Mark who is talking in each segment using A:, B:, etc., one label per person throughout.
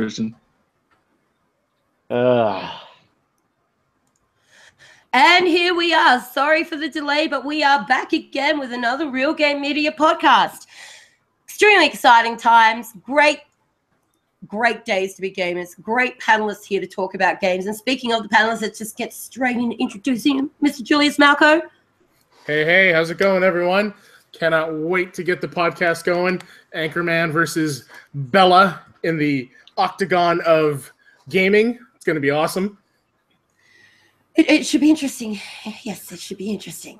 A: Christian.
B: And here we are. Sorry for the delay, but we are back again with another Real Game Media podcast. Extremely exciting times. Great days to be gamers. Great panelists here to talk about games. And speaking of the panelists, let's just get straight into introducing him, Mr. Julius Malco.
C: Hey, how's it going, everyone? Cannot wait to get the podcast going. Anchorman versus Bella in the octagon of gaming. It's going to be awesome.
B: It should be interesting. Yes, it should be interesting.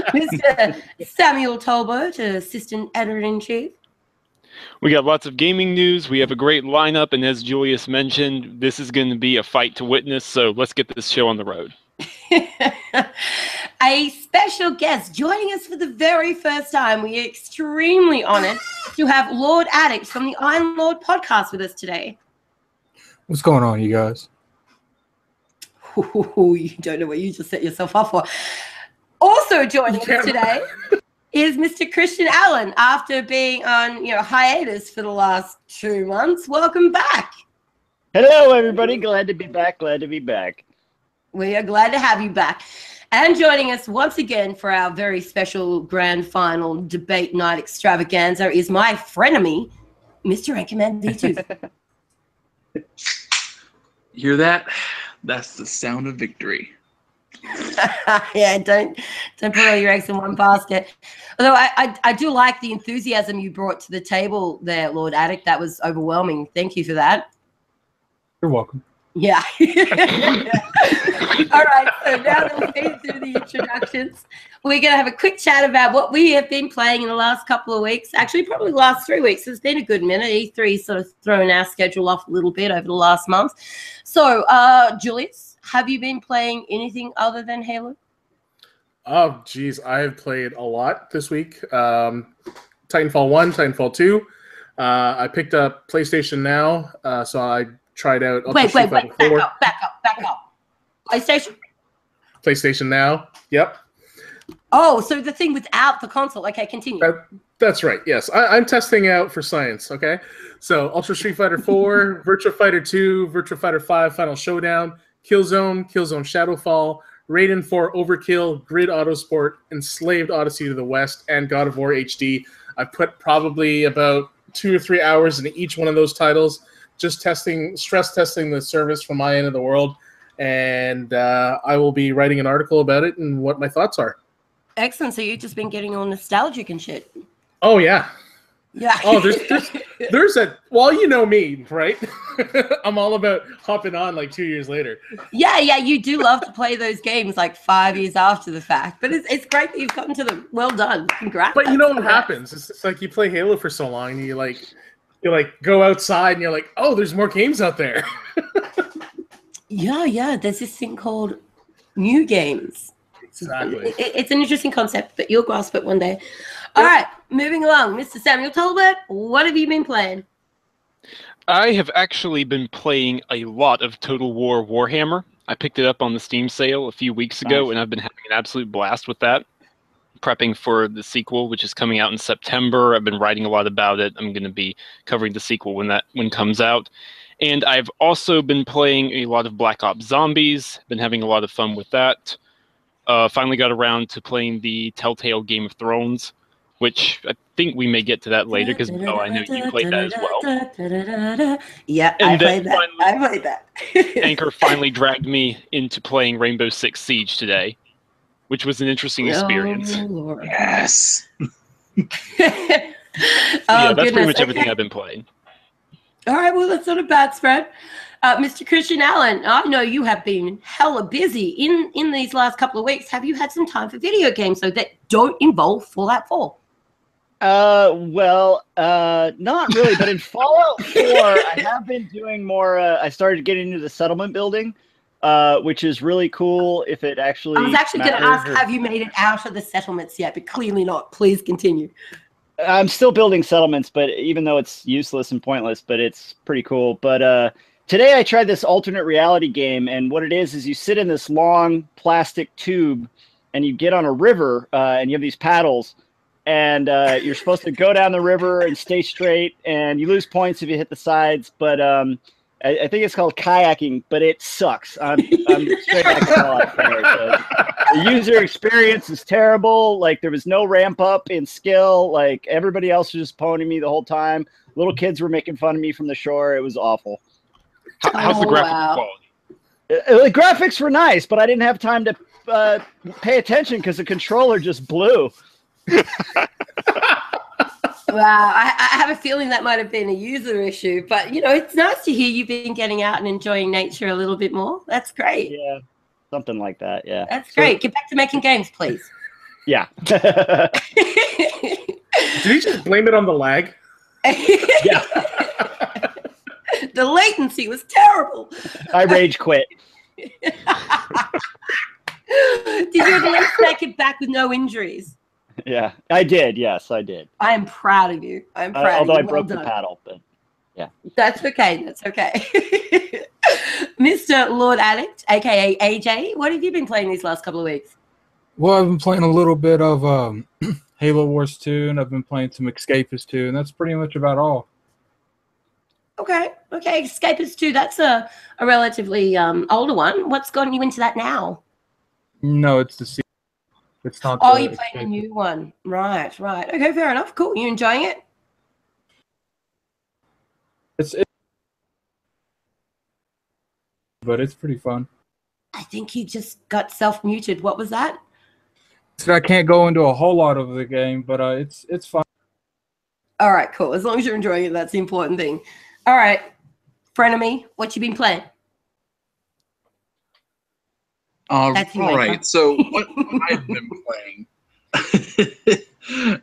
B: Mr. Samuel Tolbert, Assistant Editor-in-Chief.
D: We got lots of gaming news. We have a great lineup, and as Julius mentioned, this is going to be a fight to witness, so let's get this show on the road.
B: A special guest joining us for the very first time. We are extremely honored to have Lord Addict from the Iron Lord podcast with us today.
E: What's going on, you guys?
B: Ooh, you don't know what you just set yourself up for. Also joining us today is Mr. Christian Allen. After being on hiatus for the last 2 months, welcome back.
F: Hello, everybody. Glad to be back.
B: We are glad to have you back. And joining us once again for our very special grand final debate night extravaganza is my frenemy, Mr. Anchorman V2.
A: Hear that? That's the sound of victory.
B: Yeah, don't put all your eggs in one basket. Although I do like the enthusiasm you brought to the table there, Lord Addict. That was overwhelming. Thank you for that.
E: You're welcome.
B: Yeah. All right, so now that we've been through the introductions, we're going to have a quick chat about what we have been playing in the last couple of weeks. Actually, probably the last 3 weeks. It's been a good minute. E3 sort of thrown our schedule off a little bit over the last month. So, Julius, have you been playing anything other than Halo?
C: Oh, geez, I have played a lot this week. Titanfall 1, Titanfall 2. I picked up PlayStation Now, so I tried out...
B: Wait, back up.
C: PlayStation Now, yep.
B: Oh, so the thing without the console. Okay, continue.
C: That's right, yes. I'm testing out for science, okay? So, Ultra Street Fighter 4, Virtua Fighter 2, Virtua Fighter 5 Final Showdown, Killzone Shadowfall, Raiden 4 Overkill, Grid Autosport, Enslaved Odyssey to the West, and God of War HD. I've put probably about 2 or 3 hours into each one of those titles, just stress testing the service from my end of the world. And I will be writing an article about it and what my thoughts are.
B: Excellent. So you've just been getting all nostalgic and shit.
C: Oh, yeah.
B: Yeah.
C: Oh, there's a... Well, you know me, right? I'm all about hopping on like 2 years later.
B: Yeah, you do love to play those games like 5 years after the fact. But it's great that you've gotten to them. Well done. Congrats.
C: But you know what happens? It's like you play Halo for so long and you go outside and you're like, oh, there's more games out there.
B: Yeah. There's this thing called new games.
C: Exactly.
B: It's an interesting concept, but you'll grasp it one day. All right, moving along. Mr. Samuel Tolbert, what have you been playing?
D: I have actually been playing a lot of Total War Warhammer. I picked it up on the Steam sale a few weeks ago, and I've been having an absolute blast with that. Prepping for the sequel, which is coming out in September. I've been writing a lot about it. I'm going to be covering the sequel when it comes out. And I've also been playing a lot of Black Ops Zombies. Been having a lot of fun with that. Finally got around to playing the Telltale Game of Thrones, which I think we may get to that later because I know you played that as well.
B: Yeah, I played that.
D: Anchor finally dragged me into playing Rainbow Six Siege today, which was an interesting experience.
B: Oh, Lord.
A: Yes.
D: Yeah, that's pretty much everything I've been playing.
B: All right, well, that's not a bad spread. Mr. Christian Allen, I know you have been hella busy in these last couple of weeks. Have you had some time for video games that don't involve Fallout 4?
F: Not really, but in Fallout 4, I have been doing more. I started getting into the settlement building, which is really cool. If it actually,
B: I was actually going to ask, have you made it out of the settlements yet? But clearly not. Please continue.
F: I'm still building settlements, but even though it's useless and pointless, but it's pretty cool. But today I tried this alternate reality game, and what it is you sit in this long plastic tube, and you get on a river, and you have these paddles. and you're supposed to go down the river and stay straight, and you lose points if you hit the sides. But I think it's called kayaking, but it sucks. I'm straight back to all out there. So the user experience is terrible. Like, there was no ramp up in skill. Like, everybody else was just ponying me the whole time. Little kids were making fun of me from the shore. It was awful.
D: How's the graphic quality?
F: The graphics were nice, but I didn't have time to pay attention because the controller just blew.
B: Wow, I have a feeling that might have been a user issue, but you know, it's nice to hear you've been getting out and enjoying nature a little bit more. That's great.
F: Yeah, something like that. Yeah,
B: that's great. Get back to making games, please.
F: Yeah.
C: Did he just blame it on the lag?
F: Yeah.
B: The latency was terrible.
F: I rage quit.
B: Did you at least make it back with no injuries?
F: Yeah, I did. Yes, I did.
B: I am proud of you. I'm proud of you.
F: Although I
B: Well
F: broke
B: done.
F: the paddle, but yeah.
B: That's okay. That's okay. Mr. Lord Addict, aka AJ, what have you been playing these last couple of weeks?
E: Well, I've been playing a little bit of Halo Wars 2, and I've been playing some Escapist 2, and that's pretty much about all.
B: Okay. Escapist 2, that's a relatively older one. What's gotten you into that now?
E: No, it's the sequel. It's not.
B: Oh, you're playing a new one. Right. Okay, fair enough. Cool. You enjoying it?
E: But it's pretty fun.
B: I think you just got self-muted. What was that?
E: So I can't go into a whole lot of the game, but it's fun.
B: All right, cool. As long as you're enjoying it, that's the important thing. All right, Frenemy, what you been playing?
A: All right. So what I've been playing.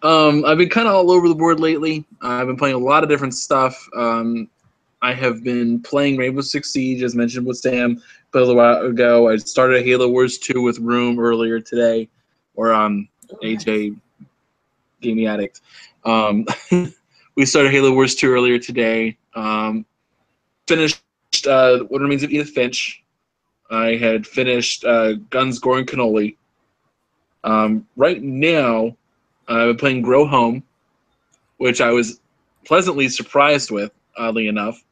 A: I've been kind of all over the board lately. I've been playing a lot of different stuff. I have been playing Rainbow Six Siege, as mentioned with Sam a little while ago. I started Halo Wars 2 with Room earlier today, or AJ Gaming Addict. We started Halo Wars 2 earlier today. Finished What Remains of Edith Finch. I had finished Guns, Gore, and Cannoli. Right now, I've been playing Grow Home, which I was pleasantly surprised with, oddly enough.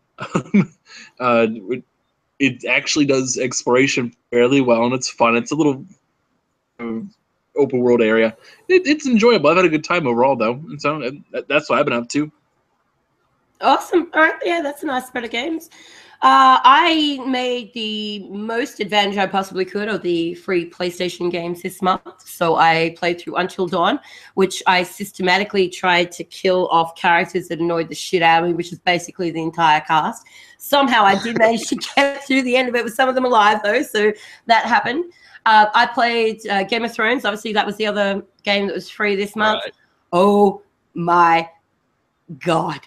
A: It actually does exploration fairly well, and it's fun. It's a little open world area. It's enjoyable. I've had a good time overall, though, and so that's what I've been up to.
B: Awesome. All right. Yeah, that's a nice spread of games. I made the most advantage I possibly could of the free PlayStation games this month. So I played through Until Dawn, which I systematically tried to kill off characters that annoyed the shit out of me, which is basically the entire cast. Somehow I did manage to get through the end of it with some of them alive, though, so that happened. I played Game of Thrones. Obviously, that was the other game that was free this month. Right. Oh, my God.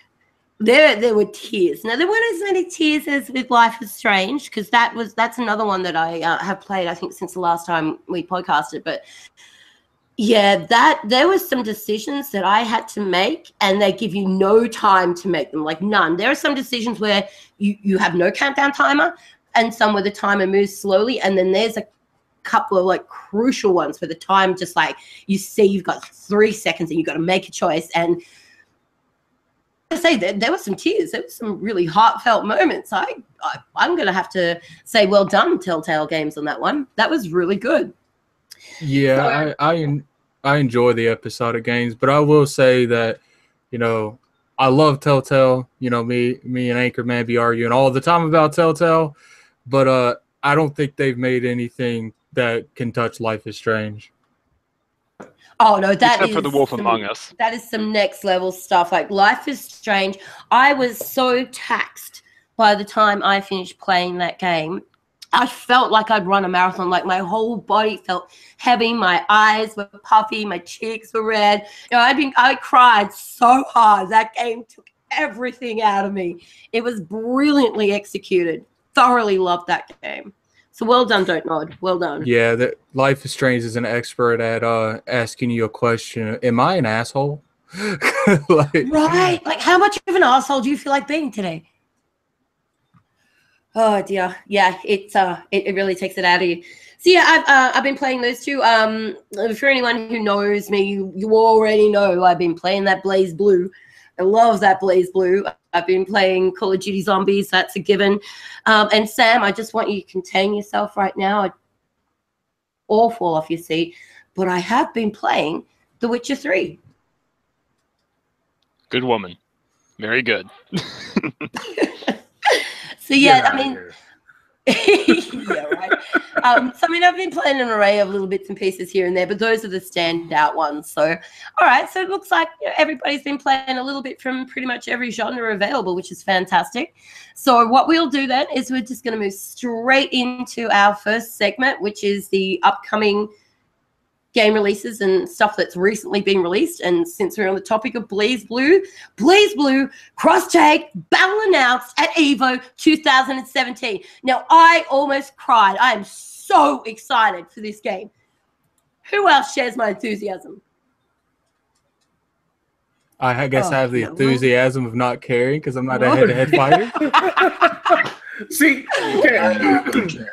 B: There were tears. Now, there weren't as many tears as with Life is Strange, because that's another one that I have played, I think, since the last time we podcasted. But yeah, there were some decisions that I had to make, and they give you no time to make them, like none. There are some decisions where you have no countdown timer, and some where the timer moves slowly, and then there's a couple of like crucial ones where the time just like you see you've got 3 seconds and you've got to make a choice. And I say there were some tears. There were some really heartfelt moments. I'm going to have to say well done, Telltale Games, on that one. That was really good.
E: Yeah, so, I enjoy the episodic games, but I will say that, you know, I love Telltale. You know, me and Anchorman be arguing all the time about Telltale, but I don't think they've made anything that can touch Life is Strange.
B: Oh no, that
D: except for The Wolf Among Us.
B: That is some next level stuff. Like Life is Strange. I was so taxed by the time I finished playing that game. I felt like I'd run a marathon. Like my whole body felt heavy. My eyes were puffy. My cheeks were red. You know, I cried so hard. That game took everything out of me. It was brilliantly executed. Thoroughly loved that game. So well done, Don't Nod. Well done.
E: Yeah, that Life is Strange is an expert at asking you a question. Am I an asshole?
B: Right. Like, how much of an asshole do you feel like being today? Oh dear, yeah, it really takes it out of you. So yeah, I've been playing those two. For anyone who knows me, you already know I've been playing that Blaze Blue. I love that Blaze Blue. I've been playing Call of Duty Zombies. That's a given. And Sam, I just want you to contain yourself right now. All fall off your seat. But I have been playing The Witcher 3.
D: Good woman. Very good.
B: So yeah, I mean, yeah, right. So I mean, I've been playing an array of little bits and pieces here and there, but those are the standout ones. So, all right. So it looks like everybody's been playing a little bit from pretty much every genre available, which is fantastic. So what we'll do then is we're just going to move straight into our first segment, which is the upcoming game releases and stuff that's recently been released. And since we're on the topic of Blaze Blue cross-tag battle announced at EVO 2017. Now, I almost cried. I am so excited for this game. Who else shares my enthusiasm?
E: I guess I have the enthusiasm of not caring because I'm not a head-to-head fighter.
C: See, okay.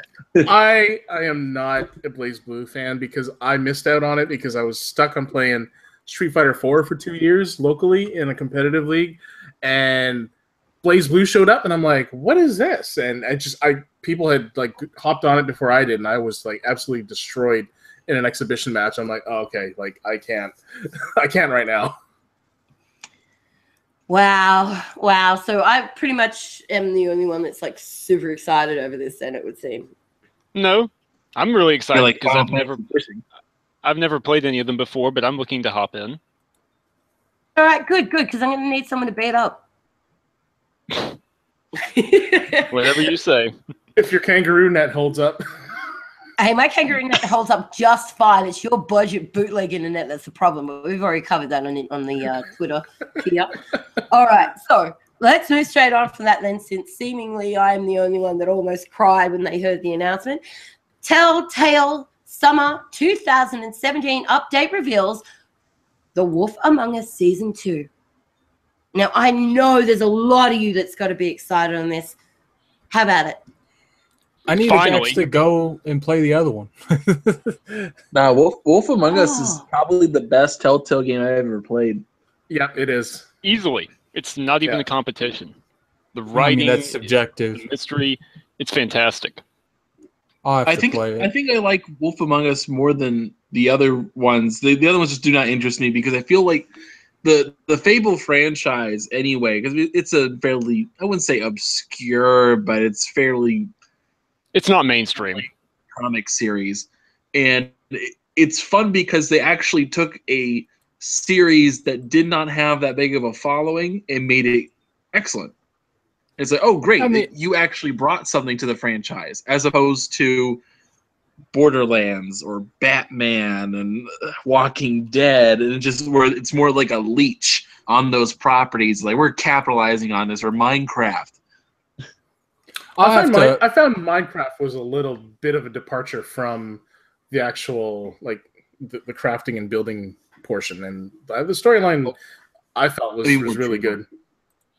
C: I am not a Blaze Blue fan because I missed out on it because I was stuck on playing Street Fighter 4 for 2 years locally in a competitive league, and Blaze Blue showed up, and I'm like, what is this? And people had like hopped on it before I did, and I was like absolutely destroyed in an exhibition match. I'm like, oh, okay, like I can't right now.
B: Wow. So I pretty much am the only one that's like super excited over this, then it would seem.
D: No, I'm really excited because I've never played any of them before, but I'm looking to hop in.
B: All right, good, because I'm going to need someone to beat up.
D: Whatever you say.
C: If your kangaroo net holds up.
B: Hey, my kangaroo net holds up just fine. It's your budget bootleg internet that's the problem. But we've already covered that on the Twitter here. All right, so let's move straight on from that then, since seemingly I'm the only one that almost cried when they heard the announcement. Telltale Summer 2017 update reveals The Wolf Among Us Season 2. Now, I know there's a lot of you that's got to be excited on this. How about it?
E: I need to actually go and play the other one.
A: Nah, Wolf Among Us is probably the best Telltale game I've ever played.
C: Yeah, it is.
D: Easily. It's not even a competition. The writing,
E: that's subjective.
D: The mystery, it's fantastic.
A: I think I like Wolf Among Us more than the other ones. The other ones just do not interest me because I feel like the Fable franchise anyway, because it's a fairly, I wouldn't say obscure, but it's fairly...
D: It's not mainstream.
A: Comic series. And it's fun because they actually took a series that did not have that big of a following and made it excellent. It's like, oh, great. I mean, you actually brought something to the franchise as opposed to Borderlands or Batman and Walking Dead. And it's more like a leech on those properties. Like, we're capitalizing on this, or Minecraft.
C: I found Minecraft was a little bit of a departure from the actual, like, the crafting and building portion, and the storyline I felt was really good.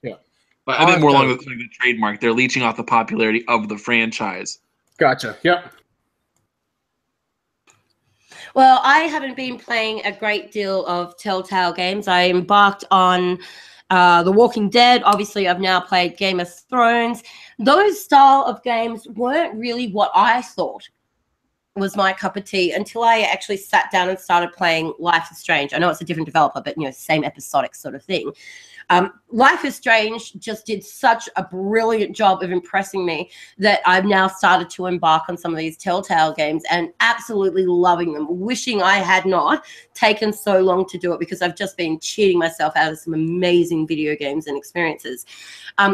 C: Yeah,
A: but I think more along the trademark. They're leeching off the popularity of the franchise.
C: Gotcha. Yep.
B: Well, I haven't been playing a great deal of Telltale games. I embarked on The Walking Dead. Obviously, I've now played Game of Thrones. Those style of games weren't really what I thought was my cup of tea until I actually sat down and started playing Life is Strange. I know it's a different developer, but, same episodic sort of thing. Life is Strange just did such a brilliant job of impressing me that I've now started to embark on some of these Telltale games and absolutely loving them, wishing I had not taken so long to do it because I've just been cheating myself out of some amazing video games and experiences.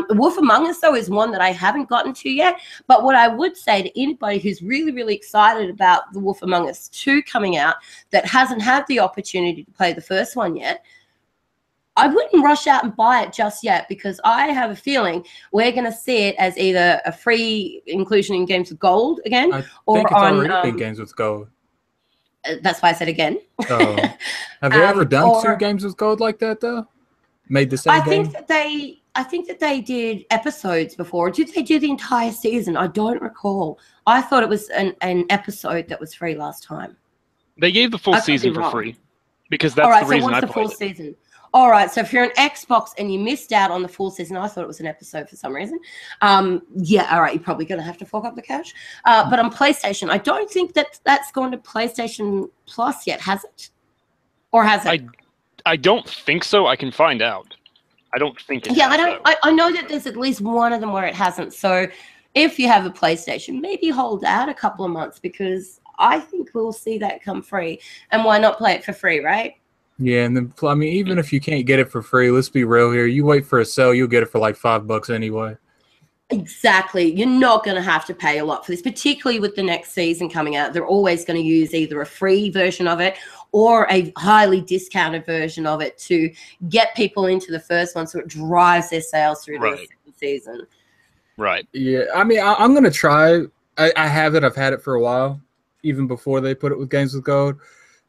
B: Wolf Among Us, though, is one that I haven't gotten to yet, but what I would say to anybody who's really, really excited about The Wolf Among Us 2 coming out that hasn't had the opportunity to play the first one yet, I wouldn't rush out and buy it just yet because I have a feeling we're going to see it as either a free inclusion in Games with Gold again,
E: or think it's already been Games with Gold.
B: That's why I said again.
E: Have they ever done two Games with Gold like that though? Made the same game?
B: I think that I think that they did episodes before. Did they do the entire season? I don't recall. I thought it was an episode that was free last time.
D: They gave the full season for free because that's the reason I played it.
B: All right, so what's the full season? All right, so if you're an Xbox and you missed out on the full season, I thought it was an episode for some reason. Yeah, all right, you're probably going to have to fork up the cash. But on PlayStation, I don't think that's gone to PlayStation Plus yet, has it? Or has it?
D: I don't think so. I can find out. I don't think it
B: has,
D: I don't.
B: I know that there's at least one of them where it hasn't. So if you have a PlayStation, maybe hold out a couple of months because I think we'll see that come free. And why not play it for free, right?
E: Yeah, and then I mean, even if you can't get it for free, let's be real here. You wait for a sale, you'll get it for like $5 anyway.
B: Exactly. You're not going to have to pay a lot for this, particularly with the next season coming out. They're always going to use either a free version of it or a highly discounted version of it to get people into the first one so it drives their sales through the second season.
D: Right.
E: Yeah, I mean, I'm going to try. I have it. I've had it for a while, even before they put it with Games with Gold.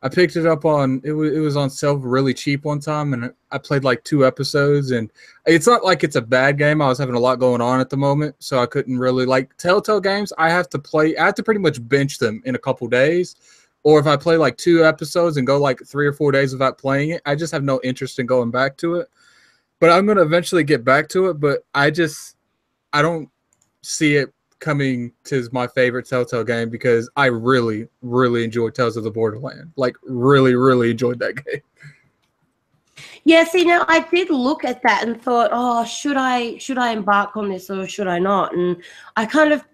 E: I picked it up on it was on sale really cheap one time, and I played like 2 episodes. And it's not like it's a bad game. I was having a lot going on at the moment, so I couldn't really like Telltale games. I have to pretty much bench them in a couple days, or if I play like 2 episodes and go like 3 or 4 days without playing it, I just have no interest in going back to it. But I'm gonna eventually get back to it. But I don't see it coming to my favorite Telltale game because I really, really enjoyed Tales of the Borderland. Like, really, really enjoyed that game.
B: Yeah, see, now I did look at that and thought, oh, should I embark on this or should I not? And I kind of,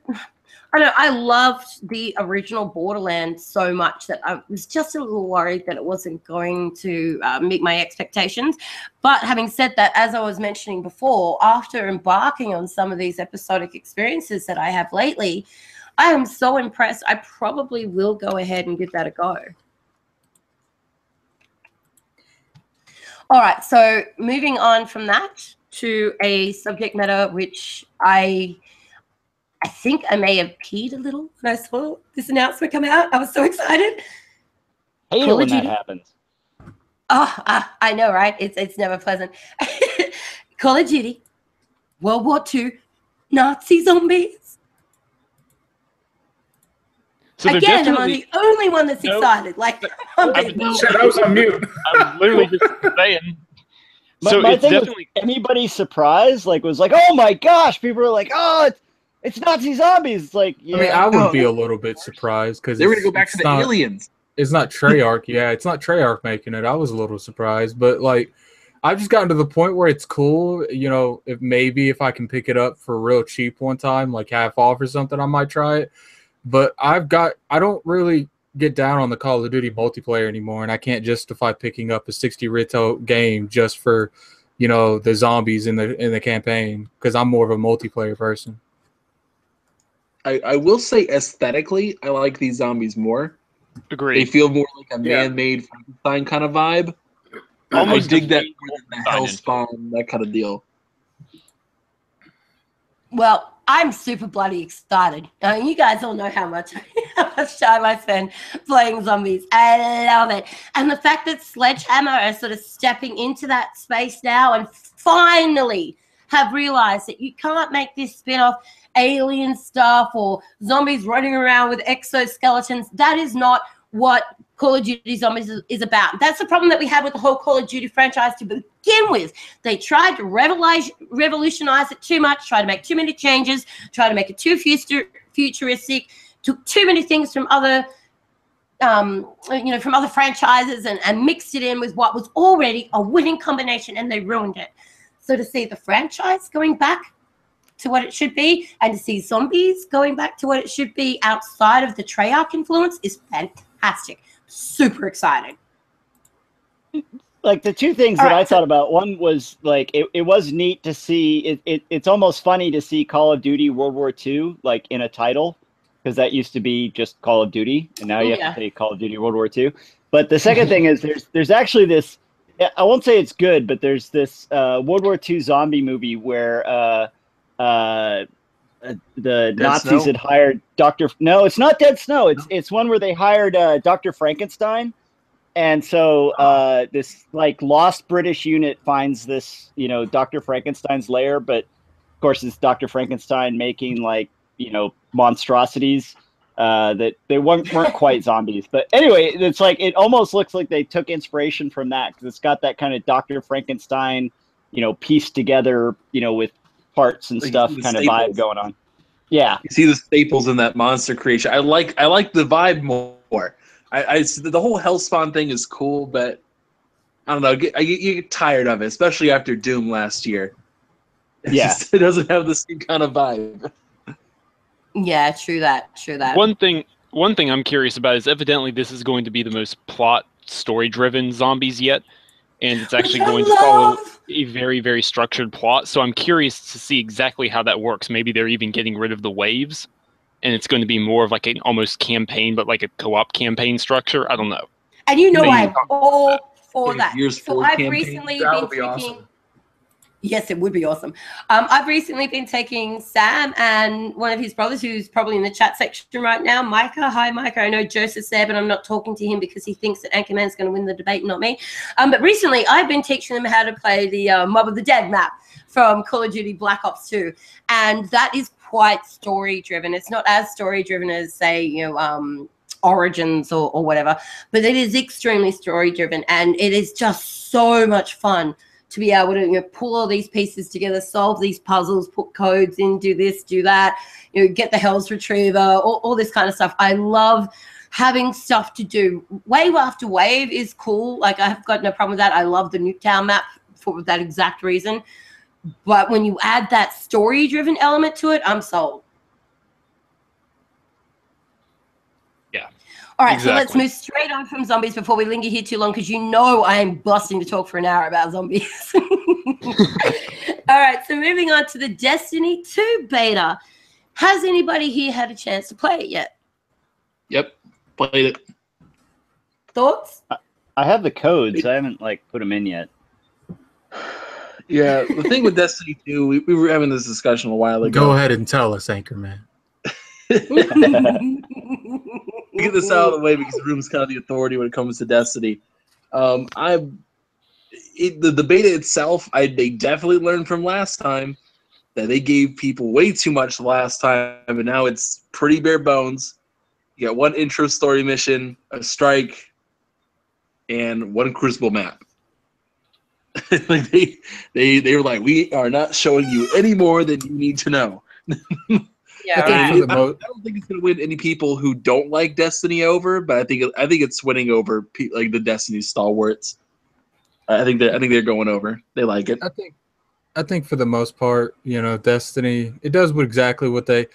B: I loved the original Borderlands so much that I was just a little worried that it wasn't going to meet my expectations. But having said that, as I was mentioning before, after embarking on some of these episodic experiences that I have lately, I am so impressed. I probably will go ahead and give that a go. All right, so moving on from that to a subject matter which I think I may have peed a little when I saw this announcement come out. I was so excited.
F: Hate it when that happens.
B: Oh, I know, right? It's never pleasant. Call of Duty, World War II, Nazi zombies.
D: So
B: again, am I the only one that's excited? Like,
C: I was on mute.
D: I'm literally just saying.
F: So my thing was, anybody surprised? Like, was like, oh my gosh! People were like, oh, it's Nazi zombies. It's like, yeah.
E: I mean, I would be a little bit surprised because
A: they were going to go back to the aliens.
E: It's not Treyarch. Yeah, it's not Treyarch making it. I was a little surprised, but like, I've just gotten to the point where it's cool. You know, if I can pick it up for real cheap one time, like half off or something, I might try it. But I don't really get down on the Call of Duty multiplayer anymore, and I can't justify picking up a 60 retail game just for, the zombies in the campaign because I'm more of a multiplayer person.
A: I will say aesthetically, I like these zombies more.
D: Agreed.
A: They feel more like a man-made Frankenstein kind of vibe. I dig that more than the Hellspawn, that kind of deal.
B: Well, I'm super bloody excited. You guys all know how much time I spend playing zombies. I love it. And the fact that Sledgehammer are sort of stepping into that space now and finally have realized that you can't make this spin-off alien stuff or zombies running around with exoskeletons. That is not what Call of Duty Zombies is about. That's the problem that we had with the whole Call of Duty franchise to begin with. They tried to revolutionize it too much, tried to make too many changes, tried to make it too futuristic, took too many things from other from other franchises and mixed it in with what was already a winning combination, and they ruined it. So to see the franchise going back to what it should be and to see zombies going back to what it should be outside of the Treyarch influence is fantastic. Super exciting.
F: Like the two things that I thought about, one was like it was neat to see it's almost funny to see Call of Duty World War II like in a title, because that used to be just Call of Duty and now you have to say Call of Duty World War II. But the second thing is there's actually this, I won't say it's good, but there's this World War II zombie movie where the Nazis had hired No, it's not Dead Snow. It's one where they hired Dr. Frankenstein, And so this like lost British unit finds this, you know, Dr. Frankenstein's lair, but of course it's Dr. Frankenstein making like, you know, monstrosities that they weren't quite zombies. But anyway, it's like it almost looks like they took inspiration from that because it's got that kind of Dr. Frankenstein, you know, pieced together, you know, with parts and stuff kind of vibe going on. Yeah,
A: you see the staples in that monster creation. I like the vibe more. The whole Hellspawn thing is cool, but I don't know. You get tired of it, especially after Doom last year. It doesn't have the same kind of vibe.
B: Yeah, true that.
D: One thing I'm curious about is evidently this is going to be the most plot story-driven zombies yet, and it's actually going to follow a very, very structured plot. So I'm curious to see exactly how that works. Maybe they're even getting rid of the waves, and it's going to be more of like an almost campaign, but like a co-op campaign structure. I don't know.
B: And you know I'm all for that. So I've
A: campaign.
B: Recently been taking. Awesome. Yes, it would be awesome. I've recently been taking Sam and one of his brothers, who's probably in the chat section right now, Micah. Hi, Micah. I know Joseph's there, but I'm not talking to him because he thinks that Anchorman's going to win the debate, not me. But recently, I've been teaching them how to play the Mob of the Dead map from Call of Duty Black Ops 2, and that is quite story-driven. It's not as story-driven as, say, you know, Origins or whatever, but it is extremely story-driven, and it is just so much fun to be able to, you know, pull all these pieces together, solve these puzzles, put codes in, do this, do that, you know, get the Hell's Retriever, all this kind of stuff. I love having stuff to do. Wave after wave is cool. Like, I've got no problem with that. I love the Nuketown map for that exact reason. But when you add that story-driven element to it, I'm sold. All right, exactly. So let's move straight on from zombies before we linger here too long, because you know I am busting to talk for an hour about zombies. All right, so moving on to the Destiny 2 beta. Has anybody here had a chance to play it yet?
A: Yep, played it.
B: Thoughts?
F: I have the codes. I haven't like put them in yet.
A: Yeah, the thing with Destiny 2, we were having this discussion a while ago.
E: Go ahead and tell us, Anchorman.
A: Get this out of the way because the room's kind of the authority when it comes to Destiny. The beta itself, they definitely learned from last time that they gave people way too much last time, and now it's pretty bare bones. You got one intro story mission, a strike, and one Crucible map. Like they were like, we are not showing you any more than you need to know.
B: Yeah,
A: I don't think it's going to win any people who don't like Destiny over, but I think it's winning over like the Destiny stalwarts. I think they're going over. They like it.
E: I think for the most part, you know, Destiny, it does exactly what they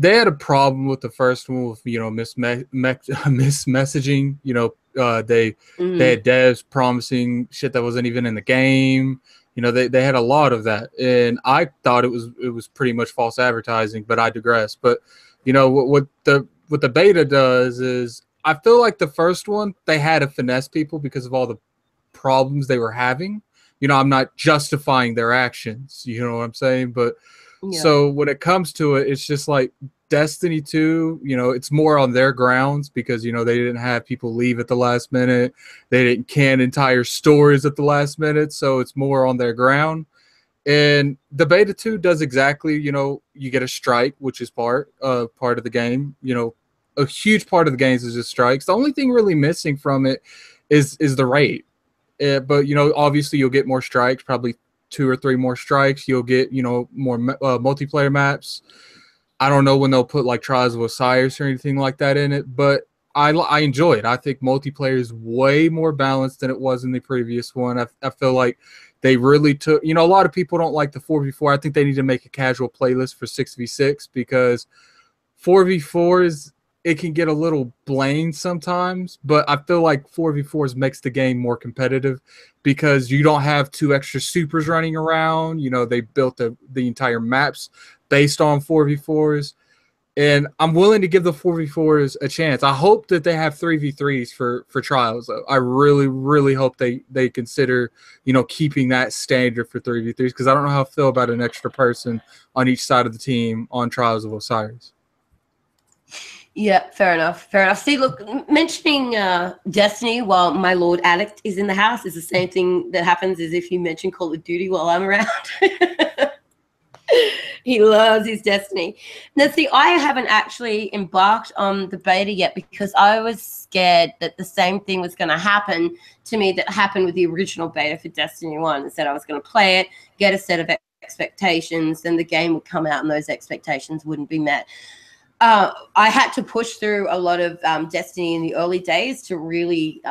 E: had a problem with the first one with, you know, mismessaging. You know, they had devs promising shit that wasn't even in the game. You know, they had a lot of that, and I thought it was pretty much false advertising, but I digress. But you know what the beta does is, I feel like the first one, they had to finesse people because of all the problems they were having. You know, I'm not justifying their actions, you know what I'm saying? But so when it comes to it, it's just like Destiny 2, you know, it's more on their grounds because, you know, they didn't have people leave at the last minute. They didn't can entire stories at the last minute. So it's more on their ground. And the beta 2 does exactly, you know, you get a strike, which is part of the game. You know, a huge part of the games is just strikes. The only thing really missing from it is the rate. But, you know, obviously you'll get more strikes, probably 2 or 3 more strikes. You'll get, you know, more multiplayer maps. I don't know when they'll put like Trials of Osiris or anything like that in it, but I enjoy it. I think multiplayer is way more balanced than it was in the previous one. I feel like they really took, you know, a lot of people don't like the 4v4. I think they need to make a casual playlist for 6v6 because 4v4s, it can get a little bland sometimes, but I feel like 4v4s makes the game more competitive because you don't have 2 extra supers running around. You know, they built the entire maps based on 4v4s, and I'm willing to give the 4v4s a chance. I hope that they have 3v3s for Trials, though. I really, really hope they consider, you know, keeping that standard for 3v3s because I don't know how I feel about an extra person on each side of the team on Trials of Osiris.
B: Yeah, fair enough. Fair enough. See, look, mentioning Destiny while my Lord Addict is in the house is the same thing that happens as if you mention Call of Duty while I'm around. He loves his Destiny. Now, see, I haven't actually embarked on the beta yet because I was scared that the same thing was going to happen to me that happened with the original beta for Destiny 1. It said I was going to play it, get a set of expectations, then the game would come out and those expectations wouldn't be met. I had to push through a lot of Destiny in the early days to really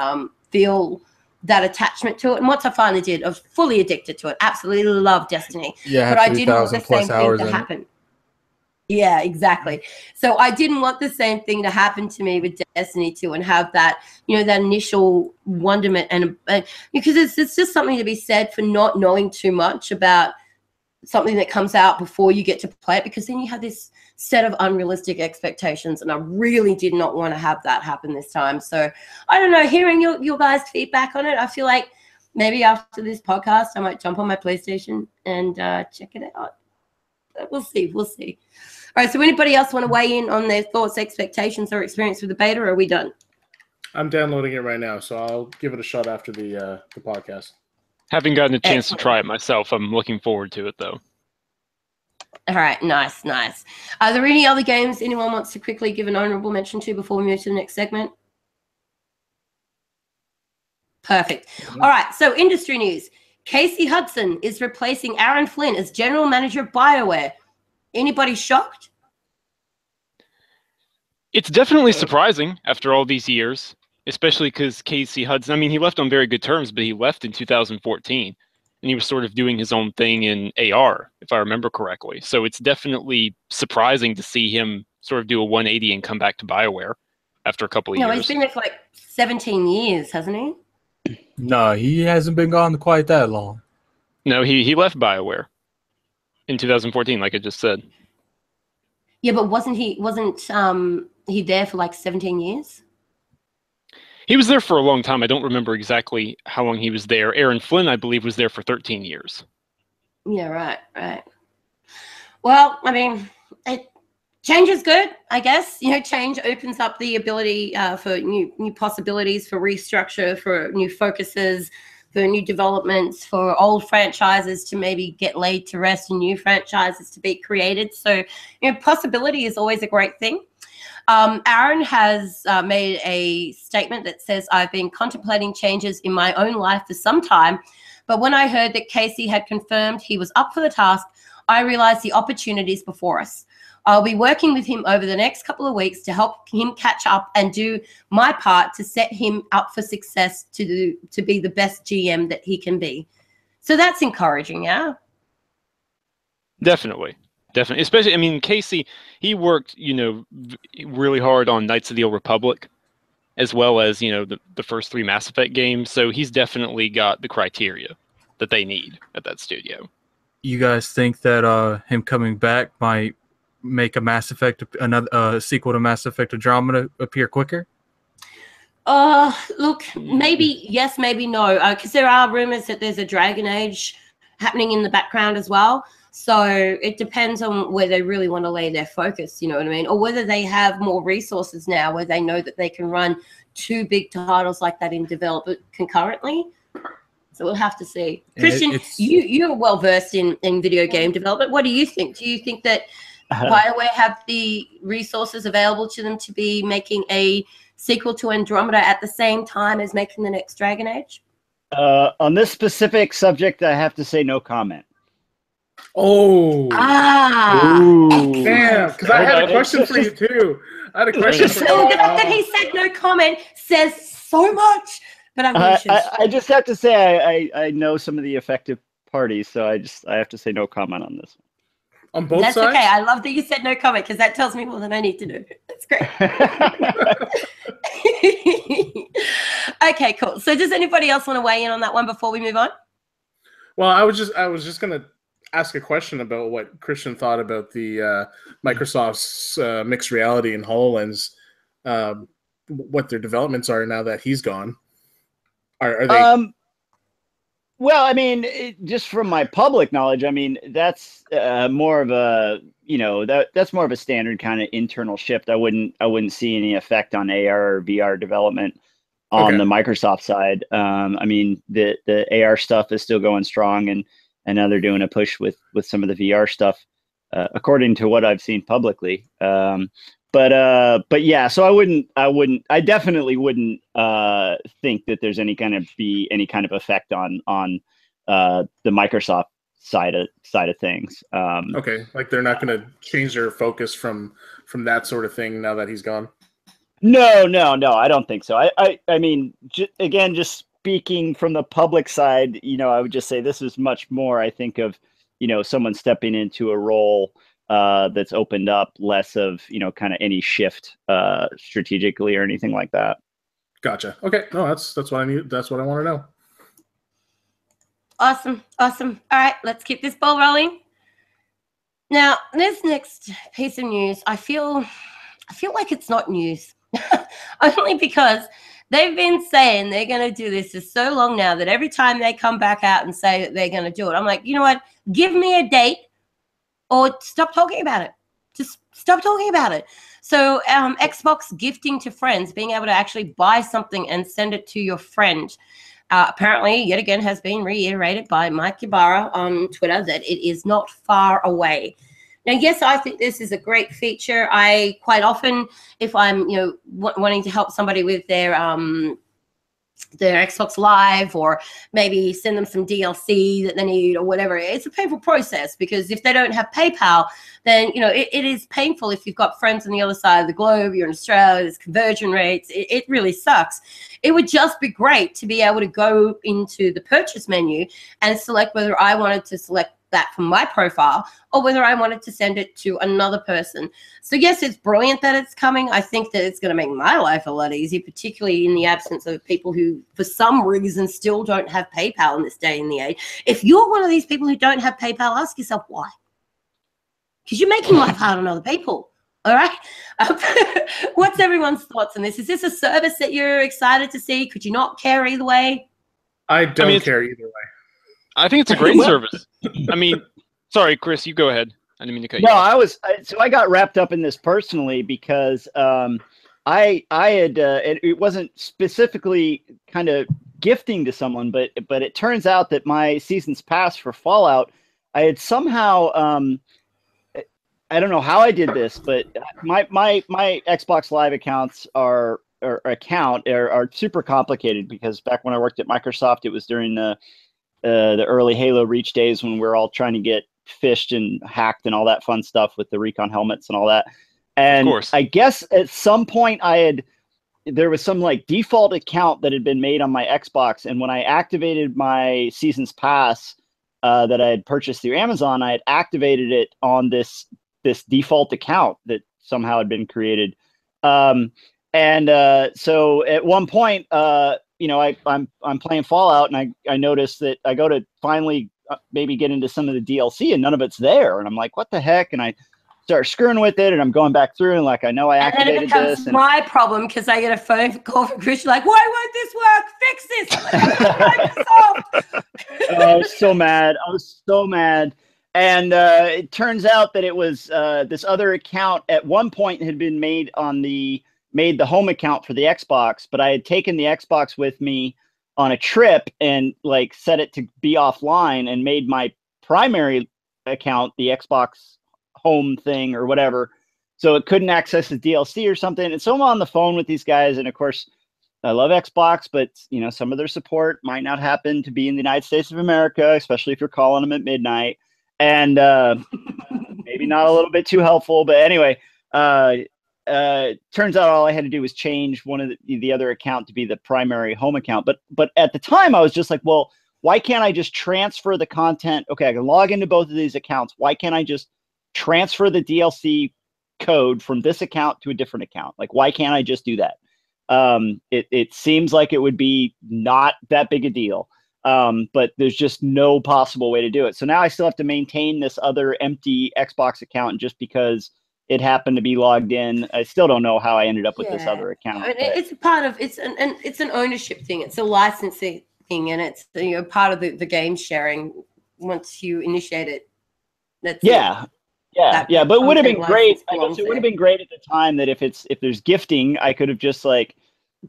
B: feel that attachment to it. And once I finally did, I was fully addicted to it. Absolutely love Destiny.
E: Yeah,
B: but I didn't want the same thing to
E: in
B: happen. Yeah, exactly. So I didn't want the same thing to happen to me with Destiny 2 and have that, that initial wonderment and because it's just something to be said for not knowing too much about something that comes out before you get to play it, because then you have this set of unrealistic expectations, and I really did not want to have that happen this time. So I don't know, hearing your guys' feedback on it, I feel like maybe after this podcast I might jump on my PlayStation and check it out. We'll see. All right, so anybody else want to weigh in on their thoughts, expectations, or experience with the beta, or are we done?
C: I'm downloading it right now, so I'll give it a shot after the podcast.
D: Having gotten a chance to try it myself, I'm looking forward to it, though.
B: All right, nice. Are there any other games anyone wants to quickly give an honorable mention to before we move to the next segment? Perfect. All right, so industry news. Casey Hudson is replacing Aaron Flynn as general manager of BioWare. Anybody shocked?
D: It's definitely surprising after all these years, especially because Casey Hudson, I mean, he left on very good terms, but he left in 2014. And he was sort of doing his own thing in AR, if I remember correctly. So it's definitely surprising to see him sort of do a 180 and come back to BioWare after a couple of years.
B: No, he's been there for like 17 years, hasn't he?
E: No, he hasn't been gone quite that long.
D: No, he left BioWare in 2014, like I just said.
B: Yeah, but wasn't he there for like 17 years?
D: He was there for a long time. I don't remember exactly how long he was there. Aaron Flynn, I believe, was there for 13 years.
B: Yeah, right. Well, I mean, change is good, I guess. Change opens up the ability for new possibilities, for restructure, for new focuses, for new developments, for old franchises to maybe get laid to rest and new franchises to be created. So, possibility is always a great thing. Aaron has made a statement that says, I've been contemplating changes in my own life for some time, but when I heard that Casey had confirmed he was up for the task, I realized the opportunities before us. I'll be working with him over the next couple of weeks to help him catch up and do my part to set him up for success to be the best GM that he can be. So that's encouraging, yeah?
D: Definitely. Especially, I mean, Casey, he worked, really hard on Knights of the Old Republic, as well as, the first 3 Mass Effect games. So he's definitely got the criteria that they need at that studio.
E: You guys think that him coming back might make a Mass Effect, another sequel to Mass Effect Andromeda appear quicker?
B: Look, maybe yes, maybe no, because there are rumors that there's a Dragon Age happening in the background as well. So it depends on where they really want to lay their focus, you know what I mean? Or whether they have more resources now where they know that they can run 2 big titles like that in development concurrently. So we'll have to see. Christian, you're well-versed in video game development. What do you think? Do you think that BioWare have the resources available to them to be making a sequel to Andromeda at the same time as making the next Dragon Age?
F: On this specific subject, I have to say no comment.
C: Oh.
F: Ooh.
C: Damn, because I had a question for you, too. I had a question for you.
B: So the fact that he said no comment says so much. But
F: I just have to say I know some of the affected parties, so I have to say no comment on this.
C: On both sides?
B: That's okay. I love that you said no comment because that tells me more than I need to know. That's great. Okay, cool. So does anybody else want to weigh in on that one before we move on?
C: Well, I was just gonna ask a question about what Christian thought about the Microsoft's mixed reality and HoloLens, what their developments are now that he's gone. Are they?
F: Well, I mean, just from my public knowledge, I mean, that's more of a you know, that's more of a standard kind of internal shift. I wouldn't see any effect on AR or VR development on the Microsoft side. I mean, the AR stuff is still going strong, and now they're doing a push with some of the VR stuff, according to what I've seen publicly. But yeah, so I definitely wouldn't think that there's any kind of effect on the Microsoft side of things.
C: Okay, like they're not going to change their focus from that sort of thing now that he's gone.
F: No, I don't think so. I mean, again, just speaking from the public side, you know, I would just say this is much more, I think, of, you know, someone stepping into a role that's opened up, less of, you know, kind of any shift strategically or anything like that.
C: Gotcha. Okay, no, that's what I need. That's what I want to know.
B: Awesome. All right, let's keep this ball rolling. Now, this next piece of news, I feel like it's not news. Only because they've been saying they're going to do this for so long now that every time they come back out and say that they're going to do it, I'm like, you know what? Give me a date or stop talking about it. Just stop talking about it. So Xbox gifting to friends, being able to actually buy something and send it to your friend, apparently, yet again, has been reiterated by Mike Ybarra on Twitter that it is not far away. Now, yes, I think this is a great feature. I quite often, if I'm, you know, wanting to help somebody with their Xbox Live, or maybe send them some DLC that they need or whatever, it's a painful process, because if they don't have PayPal, then, you know, it is painful if you've got friends on the other side of the globe, you're in Australia, there's conversion rates, it really sucks. It would just be great to be able to go into the purchase menu and select whether I wanted to select that from my profile or whether I wanted to send it to another person. So yes, it's brilliant that it's coming. I think that it's going to make my life a lot easier, particularly in the absence of people who for some reason still don't have PayPal in this day and the age. If you're one of these people who don't have PayPal, ask yourself why. Because you're making life hard on other people. All right. What's everyone's thoughts on this? Is this a service that you're excited to see? Could you not care either way?
C: I don't care either way. I
D: think it's a great service. I mean, sorry, Chris, you go ahead. I didn't mean to cut you off.
F: I got wrapped up in this personally because I had it wasn't specifically kind of gifting to someone, but it turns out that my season's pass for Fallout, I had somehow I don't know how I did this, but my Xbox Live accounts are super complicated, because back when I worked at Microsoft, it was during the early Halo Reach days when we were all trying to get phished and hacked and all that fun stuff with the recon helmets and all that. And I guess at some point there was some like default account that had been made on my Xbox. And when I activated my season's pass that I had purchased through Amazon, I had activated it on this default account that somehow had been created. So at one point, you know, I'm playing Fallout, and I noticed that I go to finally maybe get into some of the DLC, and none of it's there, and I'm like, what the heck? And I start screwing with it, and I'm going back through, and like, I know I activated this. And then it becomes
B: my problem, because I get a phone call from Chris, like, why won't this work? Fix this!
F: I was so mad. And it turns out that it was this other account at one point had been made the home account for the Xbox, but I had taken the Xbox with me on a trip and like set it to be offline and made my primary account the Xbox home thing or whatever, so it couldn't access the DLC or something. And so I'm on the phone with these guys, and of course I love Xbox, but you know, some of their support might not happen to be in the United States of America, especially if you're calling them at midnight, and maybe not a little bit too helpful. But anyway, turns out all I had to do was change one of the other account to be the primary home account. But at the time I was just like, well, why can't I just transfer the content? Okay, I can log into both of these accounts. Why can't I just transfer the DLC code from this account to a different account? Like, why can't I just do that? It seems like it would be not that big a deal. But there's just no possible way to do it. So now I still have to maintain this other empty Xbox account just because it happened to be logged in. I still don't know how I ended up with this other account.
B: It's a part of it's an ownership thing. It's a licensing thing, and it's, you know, part of the game sharing once you initiate it. That's it.
F: Yeah, but it would have been great. I
B: guess
F: guess it would have been great at the time that if there's gifting, I could have just like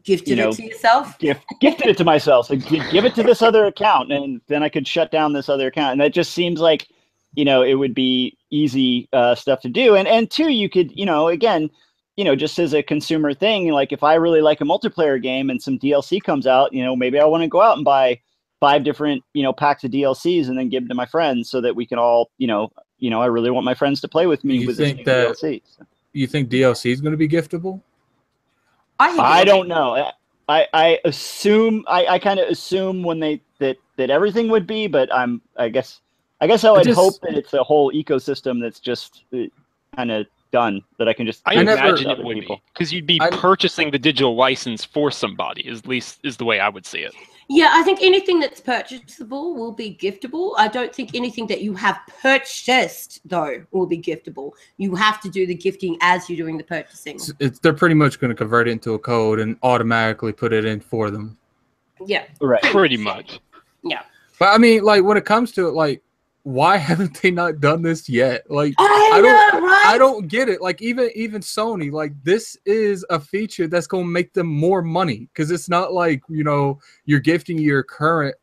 B: gifted it to yourself.
F: Gifted it to myself. Like, give it to this other account, and then I could shut down this other account. And that just seems like, it would be easy stuff to do. And two, you could, again, just as a consumer thing, like if I really like a multiplayer game and some DLC comes out, maybe I want to go out and buy 5 different, packs of DLCs and then give them to my friends so that we can all, I really want my friends to play with me with this new DLC. So.
E: You think DLC is going to be giftable?
F: I don't know. I assume I kind of assume when that everything would be, but I guess I would hope that it's a whole ecosystem that's just kind of done, that I can just.
D: I imagine it would be, because you'd be purchasing the digital license for somebody. Is the way I would see it.
B: Yeah, I think anything that's purchasable will be giftable. I don't think anything that you have purchased, though, will be giftable. You have to do the gifting as you're doing the purchasing.
E: They're pretty much going to convert it into a code and automatically put it in for them.
B: Yeah.
F: Right.
D: Pretty much.
B: Yeah.
E: But I mean, like, when it comes to it, like, why haven't they not done this yet? Like,
B: I
E: don't get it. Like, even Sony, like, this is a feature that's going to make them more money, because it's not like, you're gifting your current,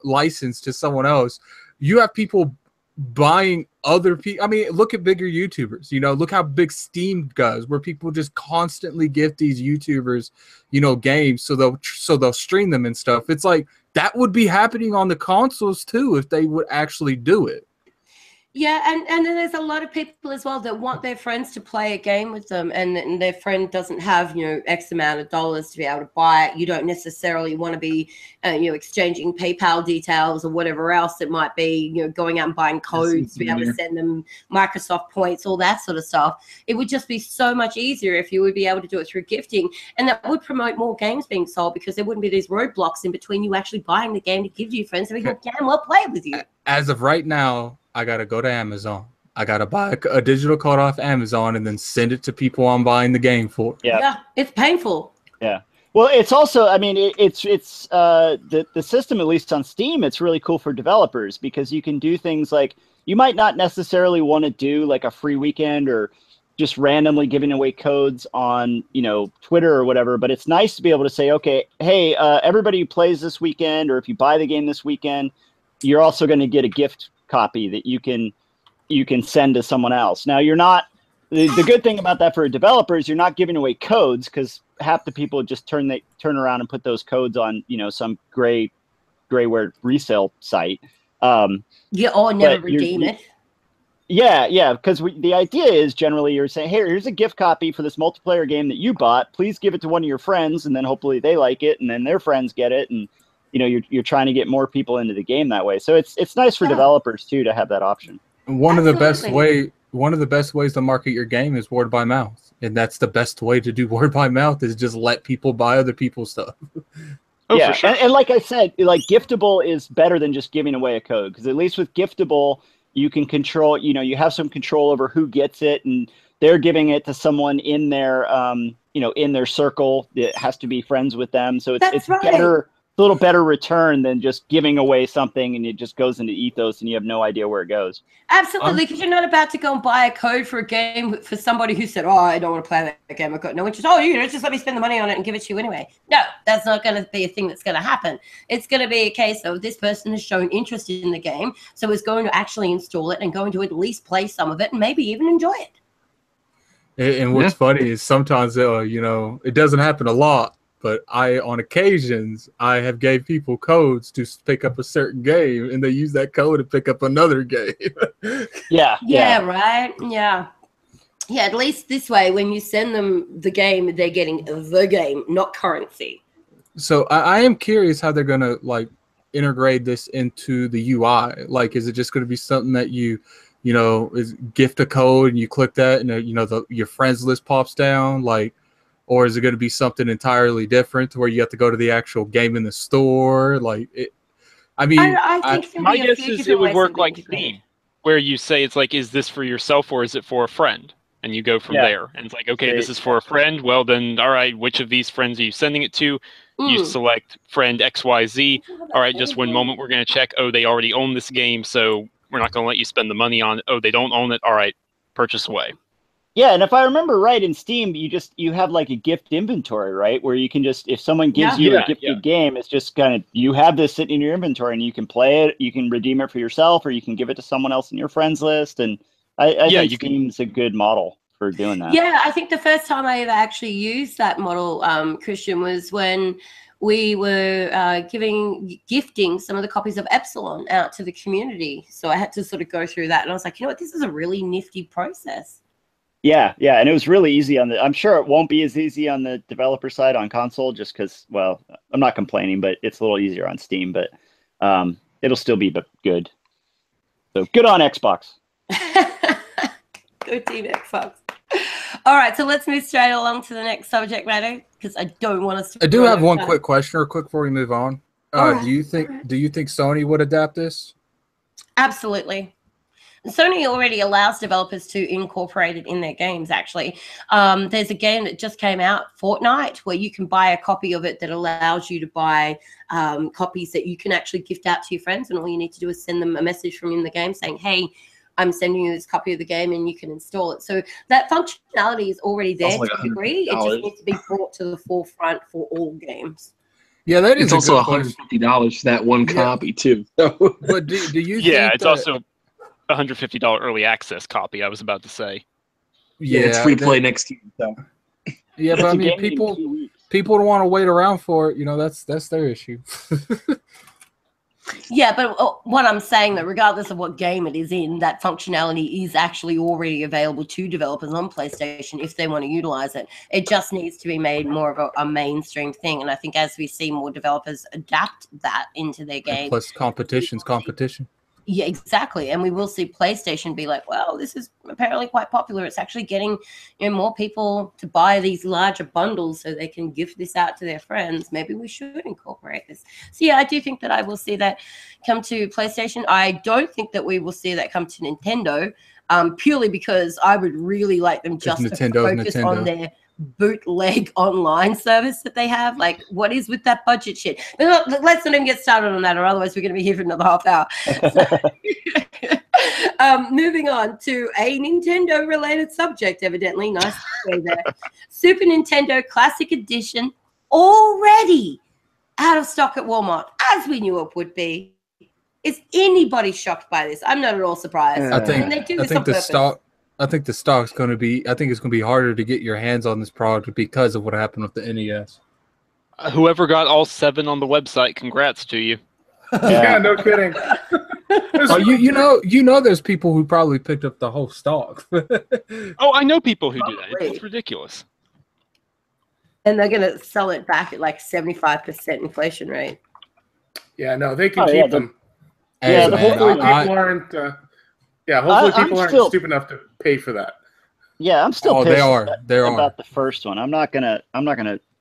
E: license to someone else. You have people buying other people. I mean, look at bigger YouTubers. Look how big Steam does, where people just constantly gift these YouTubers, games, so they'll stream them and stuff. It's like, that would be happening on the consoles too if they would actually do it.
B: Yeah, and then there's a lot of people as well that want their friends to play a game with them, and their friend doesn't have, X amount of dollars to be able to buy it. You don't necessarily want to be, exchanging PayPal details or whatever else it might be, going out and buying codes to be able to send them Microsoft points, all that sort of stuff. It would just be so much easier if you would be able to do it through gifting, and that would promote more games being sold, because there wouldn't be these roadblocks in between you actually buying the game to give to your friends so we can damn well play it with you.
E: As of right now, I got to go to Amazon. I got to buy a digital code off Amazon and then send it to people I'm buying the game for.
B: Yeah, it's painful.
F: Yeah. Well, it's also, I mean, it's the system, at least on Steam, it's really cool for developers, because you can do things like, you might not necessarily want to do like a free weekend or just randomly giving away codes on, Twitter or whatever, but it's nice to be able to say, okay, hey, everybody who plays this weekend, or if you buy the game this weekend, you're also going to get a gift copy that you can send to someone else. Now, you're not, the good thing about that for a developer is you're not giving away codes, because half the people just turn around and put those codes on, some grayware resale site. Or
B: never redeem it.
F: Yeah, because the idea is generally you're saying, hey, here's a gift copy for this multiplayer game that you bought. Please give it to one of your friends, and then hopefully they like it, and then their friends get it, and you're trying to get more people into the game that way. So it's nice for developers too to have that option.
E: One of the best ways to market your game is word by mouth, and that's the best way to do word by mouth, is just let people buy other people's stuff.
F: For sure. And like I said, like, giftable is better than just giving away a code, because at least with giftable you can control. You have some control over who gets it, and they're giving it to someone in their in their circle that has to be friends with them. So it's better. A little better return than just giving away something and it just goes into ethos and you have no idea where it goes.
B: Absolutely, because you're not about to go and buy a code for a game for somebody who said, I don't want to play that game, I've got no interest. Just let me spend the money on it and give it to you anyway. No, that's not going to be a thing that's going to happen. It's going to be a case of this person has shown interest in the game, so is going to actually install it and going to at least play some of it and maybe even enjoy it.
E: And what's funny is sometimes, it doesn't happen a lot, but on occasions, I have gave people codes to pick up a certain game, and they use that code to pick up another game.
F: Yeah,
B: right? Yeah. Yeah, at least this way, when you send them the game, they're getting the game, not currency.
E: So I am curious how they're going to, like, integrate this into the UI. Like, is it just going to be something that is gift a code and you click that and, your friends list pops down? Like, or is it going to be something entirely different where you have to go to the actual game in the store? Like, I think
D: my guess is it would work like Steam, where you say it's like, is this for yourself or is it for a friend? And you go from there. And it's like, okay, this is for a friend. Well, then, all right, which of these friends are you sending it to? You select friend XYZ. All right, just one moment. We're going to check. Oh, they already own this game. So We're not going to let you spend the money on it. Oh, they don't own it. All right, purchase away.
F: Yeah, and if I remember right, in Steam, you have like a gift inventory, right? Where you can just, if someone gives you a gifted game, it's just kind of, you have this sitting in your inventory and you can play it, you can redeem it for yourself, or you can give it to someone else in your friends list. And I think Steam's a good model for doing that.
B: Yeah, I think the first time I ever actually used that model, Christian, was when we were gifting some of the copies of Epsilon out to the community. So I had to sort of go through that, and I was like, you know what, this is a really nifty process.
F: Yeah, and it was really easy on the. I'm sure it won't be as easy on the developer side on console, just because. Well, I'm not complaining, but it's a little easier on Steam. But it'll still be good. So good on Xbox.
B: Good team Xbox. All right, so let's move straight along to the next subject matter, because I don't want us to.
E: I do have one quick question, or quick before we move on. Do you think Sony would adapt this?
B: Absolutely. Sony already allows developers to incorporate it in their games, actually. There's a game that just came out, Fortnite, where you can buy a copy of it that allows you to buy copies that you can actually gift out to your friends, and all you need to do is send them a message from in the game saying, hey, I'm sending you this copy of the game and you can install it. So that functionality is already there to a degree. It just needs to be brought to the forefront for all games.
E: Yeah, that is
A: also $150 for that one copy, too. So.
E: But do you
D: yeah,
E: think
D: it's also $150 early access copy, I was about to say.
A: Yeah, it's free to play next year. So.
E: Yeah, but I mean, people don't want to wait around for it. You know, that's their issue.
B: Yeah, but what I'm saying, that regardless of what game it is in, that functionality is actually already available to developers on PlayStation if they want to utilize it. It just needs to be made more of a mainstream thing. And I think as we see more developers adapt that into their game.
E: Plus competition.
B: Yeah, exactly. And we will see PlayStation be like, well, this is apparently quite popular. It's actually getting more people to buy these larger bundles so they can gift this out to their friends. Maybe we should incorporate this. So, yeah, I do think that I will see that come to PlayStation. I don't think that we will see that come to Nintendo, purely because I would really like them just to focus on their bootleg online service that they have. Like, what is with that budget shit? But let's not even get started on that, or otherwise we're going to be here for another half hour. Moving on to a Nintendo related subject, evidently. Nice to say there. Super Nintendo Classic Edition already out of stock at Walmart, as we knew it would be. Is anybody shocked by this? I'm not at all surprised.
E: I think the stock's going to be. I think it's going to be harder to get your hands on this product because of what happened with the NES.
D: Whoever got all 7 on the website, congrats to you.
C: Yeah, no kidding.
E: You know, there's people who probably picked up the whole stock.
D: Oh, I know people who do that. It's ridiculous.
B: And they're going to sell it back at like 75% inflation rate.
C: Yeah, no, they can keep them.
E: Hey,
C: hopefully people aren't. Hopefully people aren't stupid enough to pay for that.
F: Yeah, I'm still pissed
E: they are
F: about the first one. I'm not gonna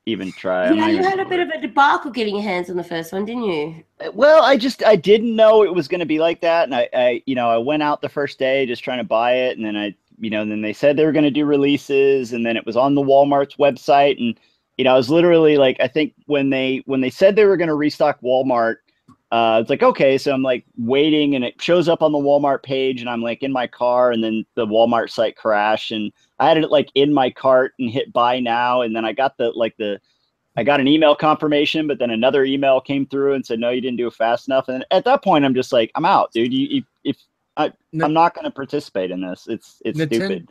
F: even try.
B: Yeah, you had a bit of a debacle getting your hands on the first one, didn't you?
F: Well, I didn't know it was going to be like that, and I went out the first day just trying to buy it, and then then they said they were going to do releases, and then it was on the Walmart's website, and I was literally like, I think when they said they were going to restock Walmart. It's like, okay, so I'm like waiting and it shows up on the Walmart page and I'm like in my car and then the Walmart site crashed and I had it like in my cart and hit buy now. And then I got I got an email confirmation, but then another email came through and said, no, you didn't do it fast enough. And at that point, I'm just like, I'm out, dude. I'm not going to participate in this. It's stupid.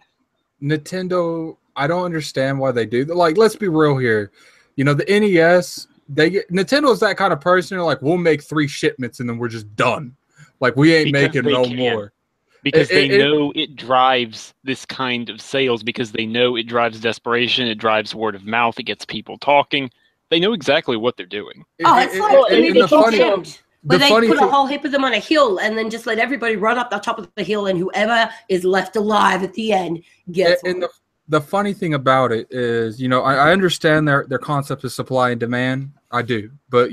E: Nintendo, I don't understand why they do that. Like, let's be real here. The NES, Nintendo's that kind of person. They're like, we'll make 3 shipments and then we're just done. Like, we ain't making no more.
D: Because they know it drives this kind of sales, because they know it drives desperation, it drives word of mouth, it gets people talking. They know exactly what they're doing.
B: It's like where they put a whole heap of them on a hill and then just let everybody run up the top of the hill, and whoever is left alive at the end gets one.
E: The funny thing about it is, I understand their concept of supply and demand. I do. But,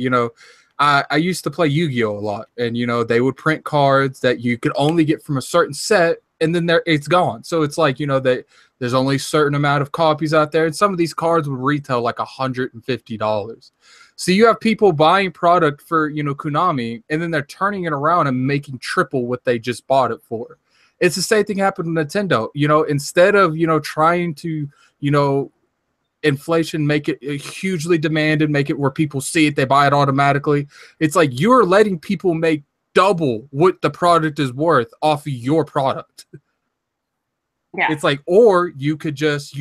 E: I used to play Yu-Gi-Oh! A lot. And, they would print cards that you could only get from a certain set, and then it's gone. So it's like, there's only a certain amount of copies out there. And some of these cards would retail like $150. So you have people buying product for, Konami, and then they're turning it around and making triple what they just bought it for. It's the same thing happened with Nintendo. Instead of, trying to, inflation, make it hugely demanded, make it where people see it, they buy it automatically. It's like you're letting people make double what the product is worth off of your product.
B: Yeah.
E: It's like, or you could just,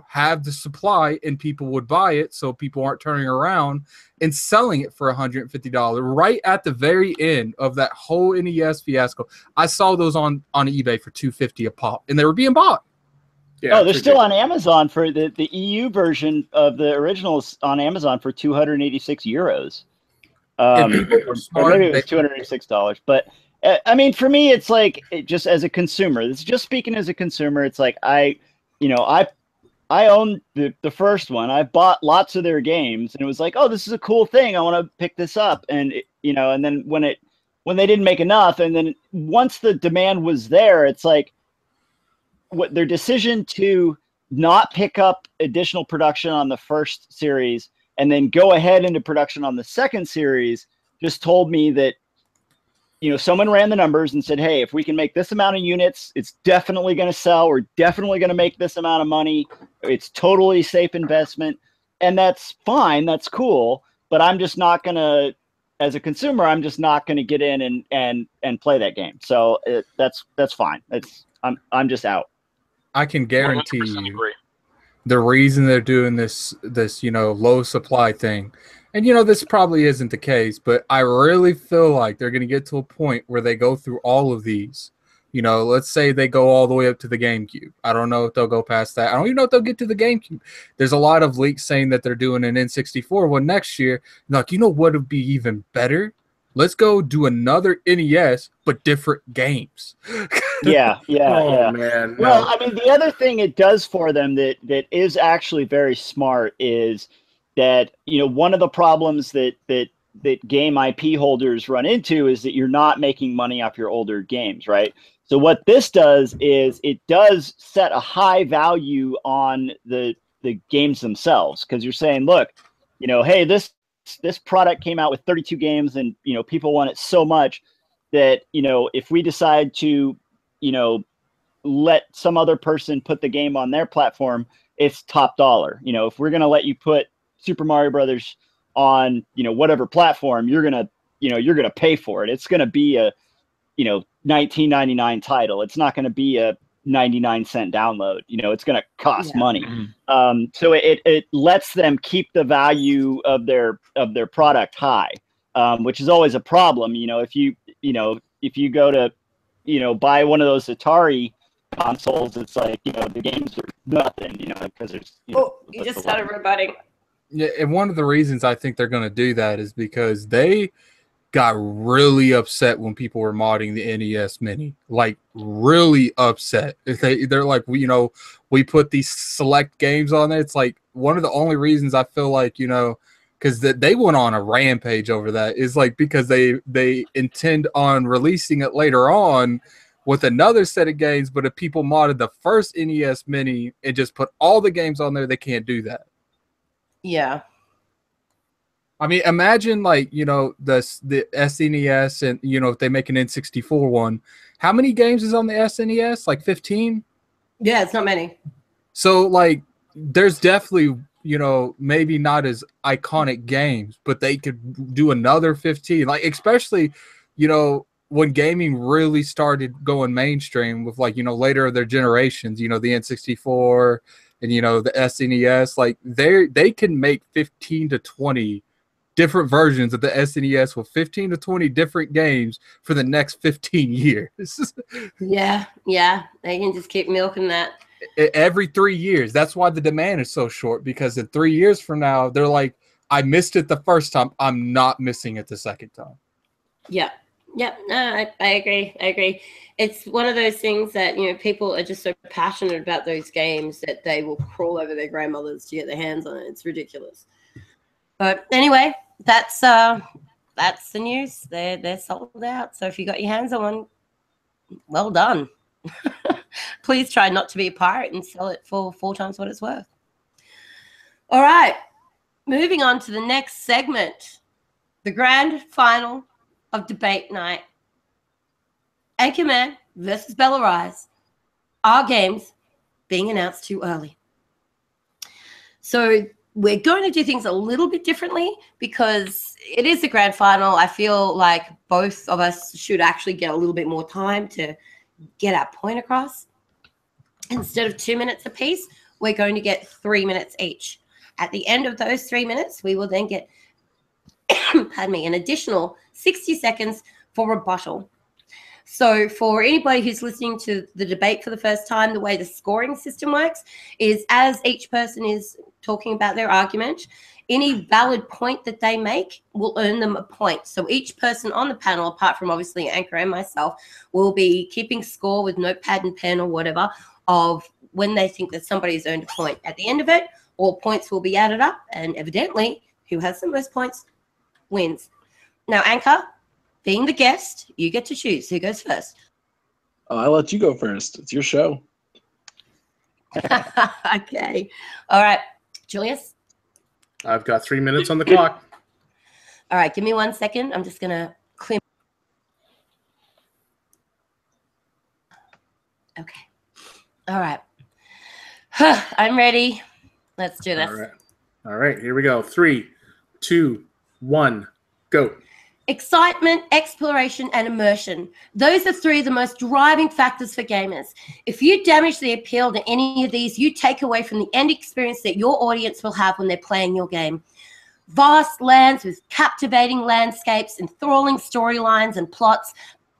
E: have the supply and people would buy it, so people aren't turning around and selling it for $150 right at the very end of that whole NES fiasco. I saw those on eBay for $250 a pop, and they were being bought.
F: Yeah, they're still on Amazon for the EU version of the originals on Amazon for 286 euros. Or maybe it was $286. But I mean, for me, it's like, just as a consumer, it's just speaking as a consumer. It's like I own the first one. I bought lots of their games, and it was like, oh, this is a cool thing. I want to pick this up, and and then when they didn't make enough, and then once the demand was there, it's like, what their decision to not pick up additional production on the first series and then go ahead into production on the second series just told me that, someone ran the numbers and said, hey, if we can make this amount of units, it's definitely going to sell. We're definitely going to make this amount of money. It's totally safe investment. And that's fine. That's cool. But I'm just not going to, as a consumer, I'm just not going to get in and play that game. So that's fine. I'm just out.
E: I can guarantee you the reason they're doing this low supply thing, and this probably isn't the case, but I really feel like they're going to get to a point where they go through all of these. Let's say they go all the way up to the GameCube. I don't know if they'll go past that. I don't even know if they'll get to the GameCube. There's a lot of leaks saying that they're doing an N64 one next year. Like, what would be even better? Let's go do another NES, but different games.
F: Yeah.
C: Oh, man. No.
F: Well, I mean, the other thing it does for them that is actually very smart is that, one of the problems that game IP holders run into is that you're not making money off your older games, right? So what this does is it does set a high value on the games themselves, because you're saying, look, hey, this product came out with 32 games, and people want it so much that if we decide to let some other person put the game on their platform, it's top dollar. If we're going to let you put Super Mario Brothers on whatever platform, you're going to pay for it. It's going to be a $19.99 title. It's not going to be a 99-cent download. It's going to cost money. So it lets them keep the value of their product high, which is always a problem. If you go to buy one of those Atari consoles, it's like the games are nothing. Because there's
B: you just started rebutting.
E: Yeah, and one of the reasons I think they're going to do that is because they got really upset when people were modding the NES Mini, like really upset. They're like, we put these select games on there. It's like one of the only reasons I feel like, because they went on a rampage over that is like because they intend on releasing it later on with another set of games. But if people modded the first NES Mini and just put all the games on there, they can't do that.
B: Yeah.
E: I mean, imagine like, the SNES and, if they make an N64 one, how many games is on the SNES? Like 15?
B: Yeah, it's not many. So
E: like, there's definitely, maybe not as iconic games, but they could do another 15. Like, especially, when gaming really started going mainstream with like, later their generations, the N64 and, the SNES, like they can make 15 to 20 different versions of the SNES with 15 to 20 different games for the next 15 years.
B: Yeah. They can just keep milking that.
E: Every 3 years. That's why the demand is so short, because in 3 years from now, they're like, I missed it the first time. I'm not missing it the second time.
B: Yeah. No, I agree. It's one of those things that, people are just so passionate about those games that they will crawl over their grandmothers to get their hands on it. It's ridiculous. But anyway, that's the news. They're sold out. So if you got your hands on one, well done. Please try not to be a pirate and sell it for 4 times what it's worth. All right. moving on to the next segment, the grand final of debate night. Anchorman versus Bella Rise. Our games being announced too early. So we're going to do things a little bit differently because it is the grand final. I feel like both of us should actually get a little bit more time to get our point across. Instead of 2 minutes apiece, we're going to get 3 minutes each. At the end of those 3 minutes, we will then get pardon me, an additional 60 seconds for rebuttal. So for anybody who's listening to the debate for the first time, the way the scoring system works is as each person is talking about their argument, any valid point that they make will earn them a point. So each person on the panel, apart from obviously Anchor and myself, will be keeping score with notepad and pen or whatever of when they think that somebody's earned a point. At the end of it, all points will be added up, and evidently, who has the most points wins. Now, Anchor, being the guest, you get to choose who goes first.
A: Oh, I'll let you go first. It's your show.
B: Okay. All right. Julius?
C: I've got 3 minutes on the clock.
B: All right. Give me 1 second. I'm just going to clear. Okay. All right. I'm ready. Let's do this.
C: All right. Here we go. 3, 2, 1, go.
B: Excitement, exploration, and immersion. Those are three of the most driving factors for gamers. If you damage the appeal to any of these, you take away from the end experience that your audience will have when they're playing your game. Vast lands with captivating landscapes, enthralling storylines and plots,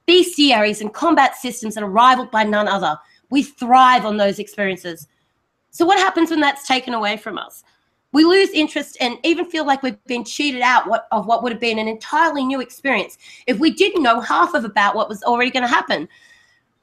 B: bestiaries and combat systems that are rivaled by none other. We thrive on those experiences. So what happens when that's taken away from us? We lose interest and even feel like we've been cheated out of what would have been an entirely new experience if we didn't know half of about what was already going to happen.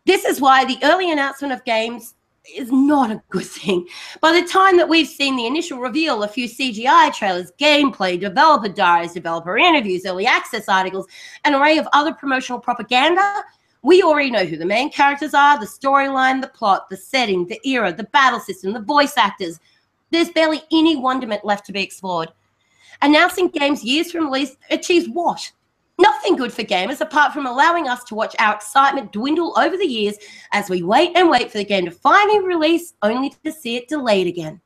B: This is why the early announcement of games is not a good thing. By the time that we've seen the initial reveal, a few CGI trailers, gameplay, developer diaries, developer interviews, early access articles, an array of other promotional propaganda, we already know who the main characters are, the storyline, the plot, the setting, the era, the battle system, the voice actors. There's barely any wonderment left to be explored. Announcing games years from release achieves what? Nothing good for gamers apart from allowing us to watch our excitement dwindle over the years as we wait and wait for the game to finally release only to see it delayed again.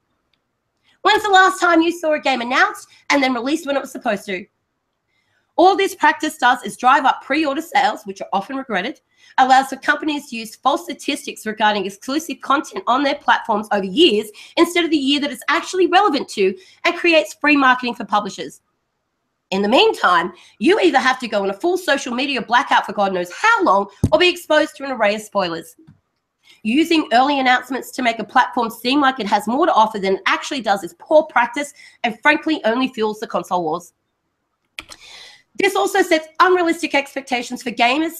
B: When's the last time you saw a game announced and then released when it was supposed to? All this practice does is drive up pre-order sales, which are often regretted, allows for companies to use false statistics regarding exclusive content on their platforms over years instead of the year that it's actually relevant to, and creates free marketing for publishers. In the meantime, you either have to go on a full social media blackout for God knows how long or be exposed to an array of spoilers. Using early announcements to make a platform seem like it has more to offer than it actually does is poor practice and frankly only fuels the console wars. This also sets unrealistic expectations for gamers,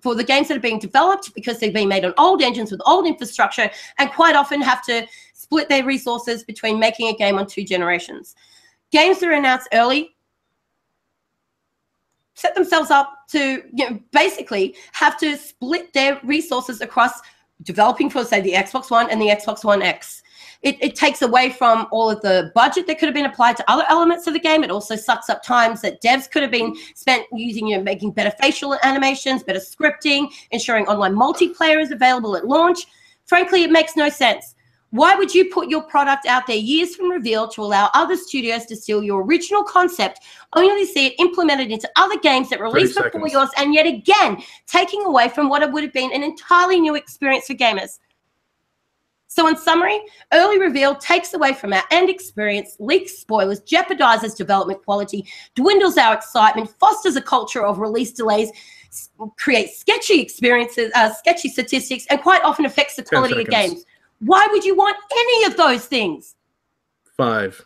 B: for the games that are being developed because they're being made on old engines with old infrastructure and quite often have to split their resources between making a game on 2 generations. Games that are announced early set themselves up to basically have to split their resources across developing for, say, the Xbox One and the Xbox One X. It takes away from all of the budget that could have been applied to other elements of the game. It also sucks up times that devs could have been spent using, making better facial animations, better scripting, ensuring online multiplayer is available at launch. Frankly, it makes no sense. Why would you put your product out there years from reveal to allow other studios to steal your original concept, only to see it implemented into other games that released before yours, and yet again, taking away from what it would have been an entirely new experience for gamers? So in summary, early reveal takes away from our end experience, leaks spoilers, jeopardizes development quality, dwindles our excitement, fosters a culture of release delays, creates sketchy experiences, sketchy statistics, and quite often affects the quality of games. Why would you want any of those things?
C: 5,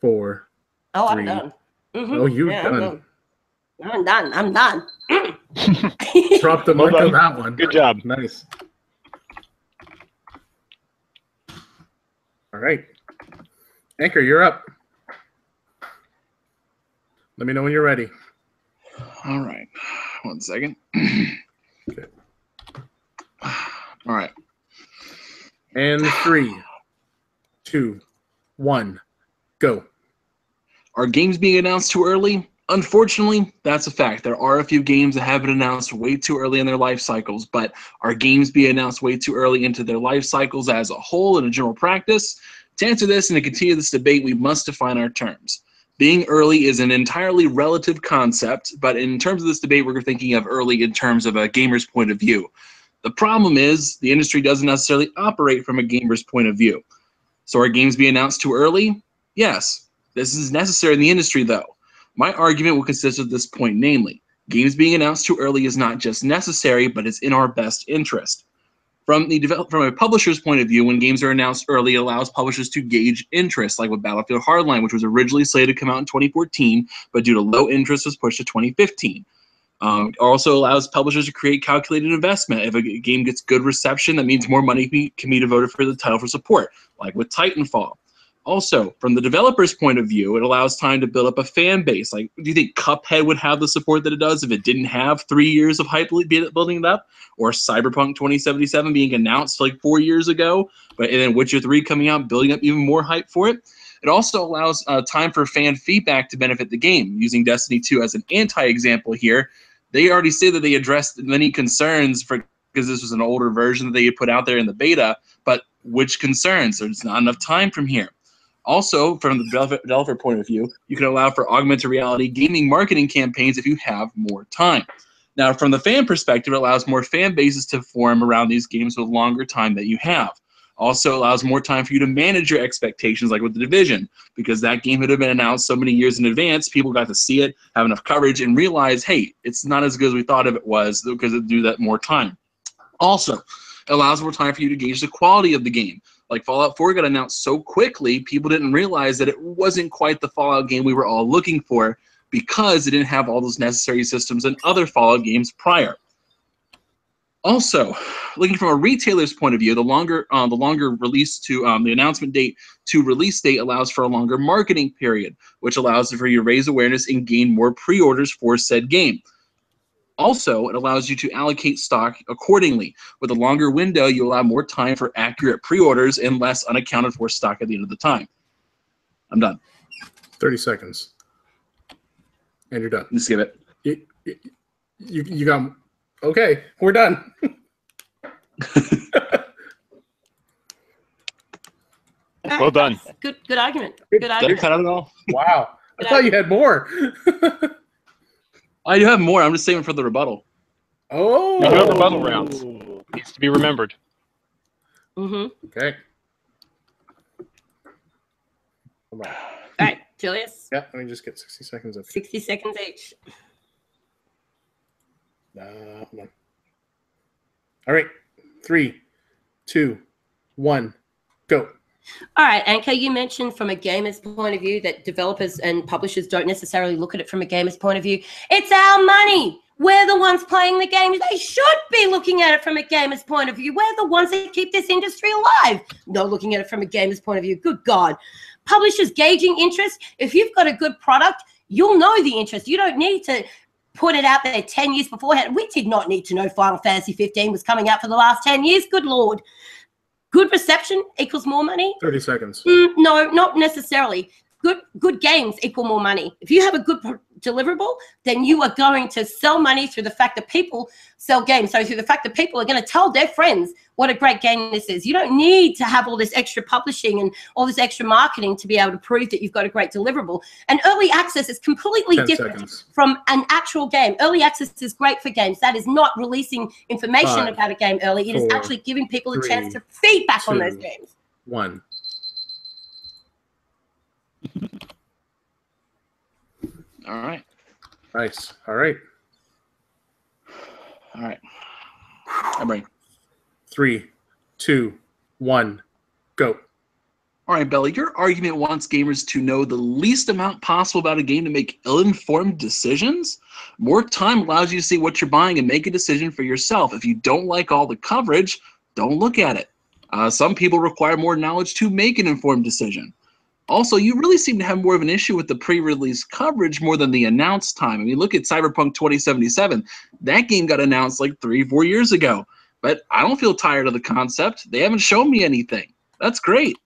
C: 4, 3.
B: I'm done.
C: Oh, you're done.
B: I'm done. I'm done.
C: Drop the mic on that one.
D: Good job.
C: Nice. All right. Anchor, you're up. Let me know when you're ready.
A: All right. 1 second.
C: Okay.
A: All right.
C: And 3, 2, 1, go.
A: Are games being announced too early? Unfortunately, that's a fact. There are a few games that have been announced way too early in their life cycles, but are games being announced way too early into their life cycles as a whole in a general practice? To answer this and to continue this debate, we must define our terms. Being early is an entirely relative concept, but in terms of this debate, we're thinking of early in terms of a gamer's point of view. The problem is the industry doesn't necessarily operate from a gamer's point of view. So are games being announced too early? Yes. This is necessary in the industry, though. My argument will consist of this point, namely, games being announced too early is not just necessary, but it's in our best interest. From a publisher's point of view, when games are announced early, it allows publishers to gauge interest, like with Battlefield Hardline, which was originally slated to come out in 2014, but due to low interest was pushed to 2015. It also allows publishers to create calculated investment. If a game gets good reception, that means more money can be devoted for the title for support, like with Titanfall. Also, from the developer's point of view, it allows time to build up a fan base. Like, do you think Cuphead would have the support that it does if it didn't have 3 years of hype building it up? Or Cyberpunk 2077 being announced like 4 years ago, and then Witcher 3 coming out, building up even more hype for it? It also allows time for fan feedback to benefit the game. Using Destiny 2 as an anti-example here, they already say that they addressed many concerns because this was an older version that they had put out there in the beta, but which concerns? There's not enough time from here. Also, from the developer point of view, you can allow for augmented reality gaming marketing campaigns if you have more time. Now, from the fan perspective, it allows more fan bases to form around these games with longer time that you have. Also allows more time for you to manage your expectations, like with The Division, because that game had been announced so many years in advance, people got to see it, have enough coverage, and realize, hey, it's not as good as we thought it was because it do that more time. Also, it allows more time for you to gauge the quality of the game. Like Fallout 4 got announced so quickly, people didn't realize that it wasn't quite the Fallout game we were all looking for because it didn't have all those necessary systems and other Fallout games prior. Also, looking from a retailer's point of view, the longer release to the announcement date to release date allows for a longer marketing period, which allows for you to raise awareness and gain more pre-orders for said game. Also, it allows you to allocate stock accordingly. With a longer window, you allow more time for accurate pre-orders and less unaccounted for stock at the end of the time. I'm done.
C: 30 seconds. And you're done.
A: Just give it.
C: You got... Okay, we're done.
D: Well done.
B: Good argument. Good argument.
A: Cut out it all.
C: Wow. I thought you had more.
A: I do have more. I'm just saving for the rebuttal.
C: Oh.
D: We do have rebuttal rounds. Needs to be remembered.
B: Mm-hmm.
C: Okay. Come on.
B: All right, Julius.
C: Yeah, let me just get 60 seconds up.
B: 60 seconds each.
C: Hold on. All right. 3, 2, 1, go.
B: All right, Anka, you mentioned from a gamer's point of view that developers and publishers don't necessarily look at it from a gamer's point of view. It's our money. We're the ones playing the game. They should be looking at it from a gamer's point of view. We're the ones that keep this industry alive. Not looking at it from a gamer's point of view. Good God. Publishers gauging interest. If you've got a good product, you'll know the interest. You don't need to put it out there 10 years beforehand. We did not need to know Final Fantasy 15 was coming out for the last 10 years. Good Lord. Good reception equals more money?
C: 30 seconds.
B: No, not necessarily. Good games equal more money. If you have a good deliverable, then you are going to sell money through the fact that people sell games. So through the fact that people are going to tell their friends what a great game this is. You don't need to have all this extra publishing and all this extra marketing to be able to prove that you've got a great deliverable. And early access is completely different from an actual game. Early access is great for games. That is not releasing information about a game early. It is actually giving people a chance to feedback on those games.
C: 1.
A: All right.
C: Nice. All right.
A: All right. I'm ready.
C: 3, 2, 1, go.
A: All right, Belly, your argument wants gamers to know the least amount possible about a game to make ill-informed decisions. More time allows you to see what you're buying and make a decision for yourself. If you don't like all the coverage, don't look at it. Some people require more knowledge to make an informed decision. Also, you really seem to have more of an issue with the pre-release coverage more than the announced time. I mean, look at Cyberpunk 2077. That game got announced like 3-4 years ago. But I don't feel tired of the concept. They haven't shown me anything. That's great.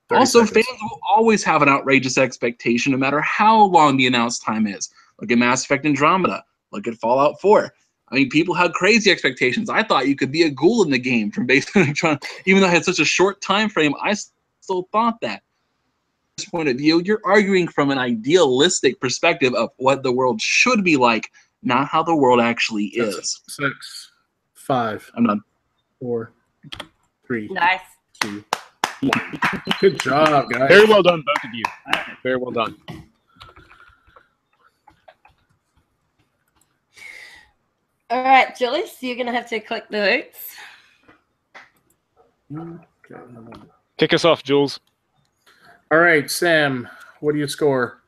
A: Also, fans will always have an outrageous expectation no matter how long the announced time is. Look at Mass Effect Andromeda. Look at Fallout 4. I mean, people had crazy expectations. I thought you could be a ghoul in the game from basically trying, even though I had such a short time frame, I still thought that. From this point of view, you're arguing from an idealistic perspective of what the world should be like, not how the world actually is.
C: 6, 5.
A: I'm done.
C: 4, 3.
B: Nice.
C: 2. Good job, guys.
D: Very well done, both of you. Very well done.
B: All right, Julius, you're going to have to click the votes.
D: Kick us off, Jules.
C: All right, Sam, what do you score?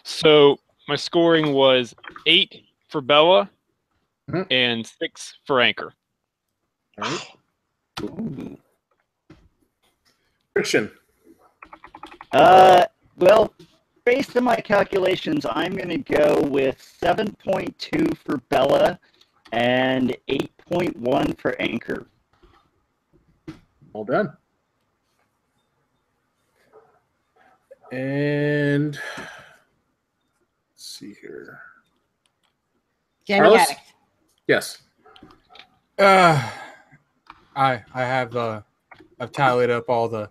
D: So my scoring was 8 for Bella and 6 for Anchor.
C: All right. Ooh. Christian.
F: Well, based on my calculations, I'm going to go with 7.2 for Bella and 8.1 for Anchor.
C: Well done. And let's see here.
B: Jamie
C: Carlos?
B: Addict.
C: Yes.
E: I have I've tallied up all the.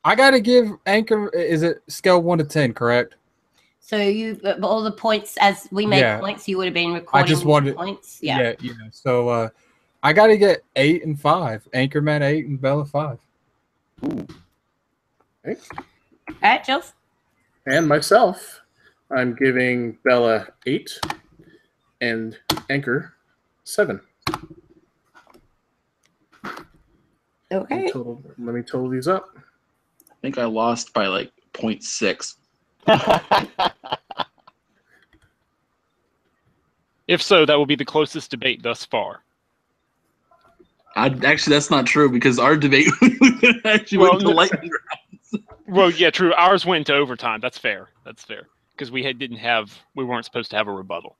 E: I gotta give Anchor. Is it scale 1 to 10? Correct.
B: So you all the points as we make points, you would have been recording.
E: I just wanted
B: points.
E: Yeah. So I gotta get 8 and 5. Anchorman 8 and Bella 5.
C: Ooh. Okay.
B: All right, Jules.
C: And myself, I'm giving Bella 8 and Anchor 7.
B: Okay.
C: Let me total these up.
A: I think I lost by like 0.6.
D: If so, that will be the closest debate thus far.
A: Actually, that's not true because our debate actually went to lightning rounds.
D: Well, yeah, true. Ours went into overtime. That's fair. That's fair because we weren't supposed to have a rebuttal.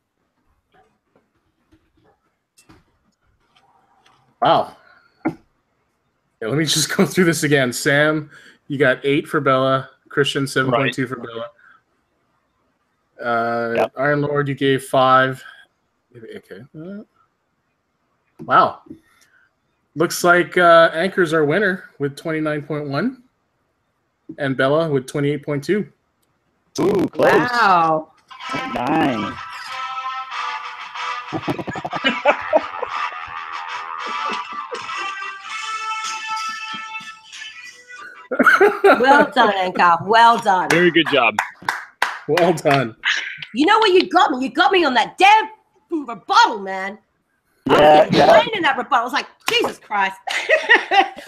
C: Wow. Yeah, let me just go through this again. Sam, you got 8 for Bella. Christian, 7.2 for Bella.
F: Yep.
C: Iron Lord, you gave 5. Okay. Wow. Looks like Anchor's our winner with 29.1 and Bella with 28.2.
F: Ooh, close.
B: Wow.
F: 9.
B: Well done, Anchor. Well done.
D: Very good job.
C: Well done.
B: You know what you got me? You got me on that damn rebuttal, man.
F: Yeah,
B: I was in that rebuttal. I was like, Jesus Christ.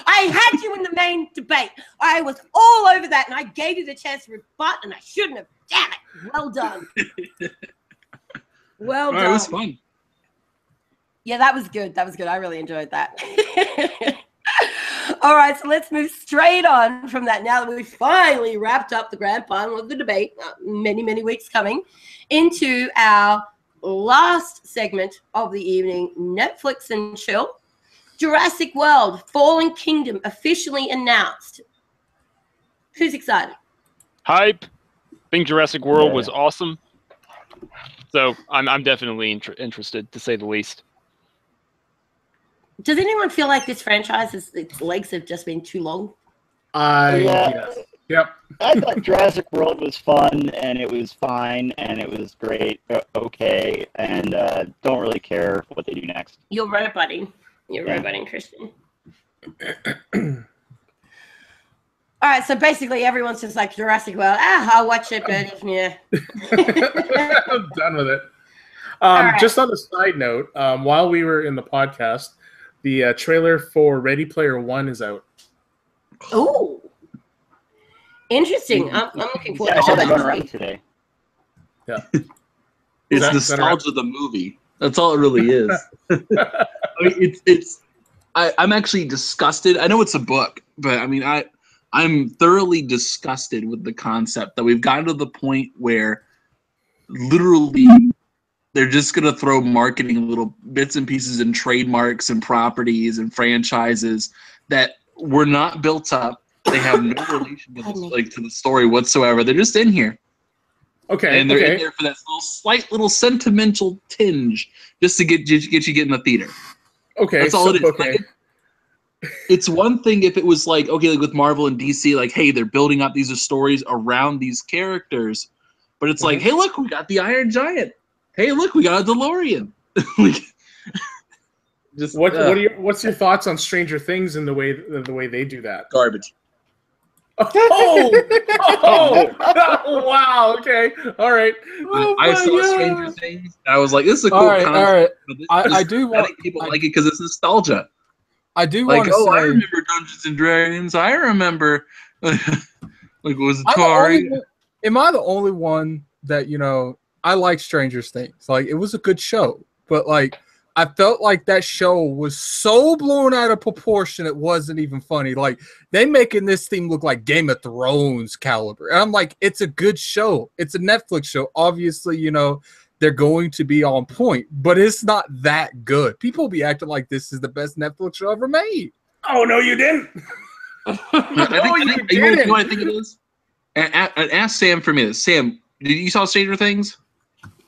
B: I had you in the main debate. I was all over that, and I gave you the chance to rebut, and I shouldn't have. Damn it. Well done. Well done.
A: It was fun.
B: Yeah, that was good. That was good. I really enjoyed that. All right, so let's move straight on from that now that we've finally wrapped up the grand final of the debate, many, many weeks coming, into our last segment of the evening, Netflix and Chill. Jurassic World Fallen Kingdom officially announced. Who's excited?
D: Hype. I think Jurassic World was awesome. So I'm definitely interested, to say the least.
B: Does anyone feel like this franchise, its legs have just been too long?
C: Yes. Yep.
F: I thought Jurassic World was fun, and it was fine, and it was great, okay, and don't really care what they do next.
B: You're roboting. You're roboting, Christian. All right, so basically everyone's just like Jurassic World. I'll watch it, but yeah.
C: I'm done with it.
B: Right.
C: Just on a side note, while we were in the podcast, the trailer for Ready Player One is out.
B: Ooh. Interesting. I'm looking forward
F: I saw
B: to
F: that going
B: that.
F: around today.
C: Yeah.
A: It's nostalgia of the movie. That's all it really is. I mean, I'm actually disgusted. I know it's a book, but I mean, I'm thoroughly disgusted with the concept that we've gotten to the point where literally they're just going to throw marketing little bits and pieces and trademarks and properties and franchises that were not built up They have no relation to the story whatsoever. They're just in here.
C: Okay.
A: And they're in there for that slight little sentimental tinge, just to get you in the theater.
C: Okay,
A: that's all it is.
C: Okay.
A: Like, it's one thing if it was like, okay, like with Marvel and DC, like, hey, they're building up these stories around these characters, but it's like, hey, look, we got the Iron Giant. Hey, look, we got a DeLorean. Like, just
C: what's your thoughts on Stranger Things and the way they do that?
A: Garbage.
C: Wow. Okay. All right.
A: I saw Stranger Things. And I was like, this is a cool concept.
E: All right.
A: I think people like it because it's nostalgia.
E: I do
A: like,
E: want to say,
A: I remember Dungeons and Dragons. I remember, like, was Atari.
E: Am I the only one that, I like Stranger Things? Like, it was a good show, but like, I felt like that show was so blown out of proportion it wasn't even funny. Like, they making this thing look like Game of Thrones caliber. And I'm like, it's a good show. It's a Netflix show. Obviously, they're going to be on point, but it's not that good. People be acting like this is the best Netflix show ever made.
C: Oh, no, you didn't.
A: You know what I think it is? And ask Sam for me this. Sam, did you saw Stranger Things?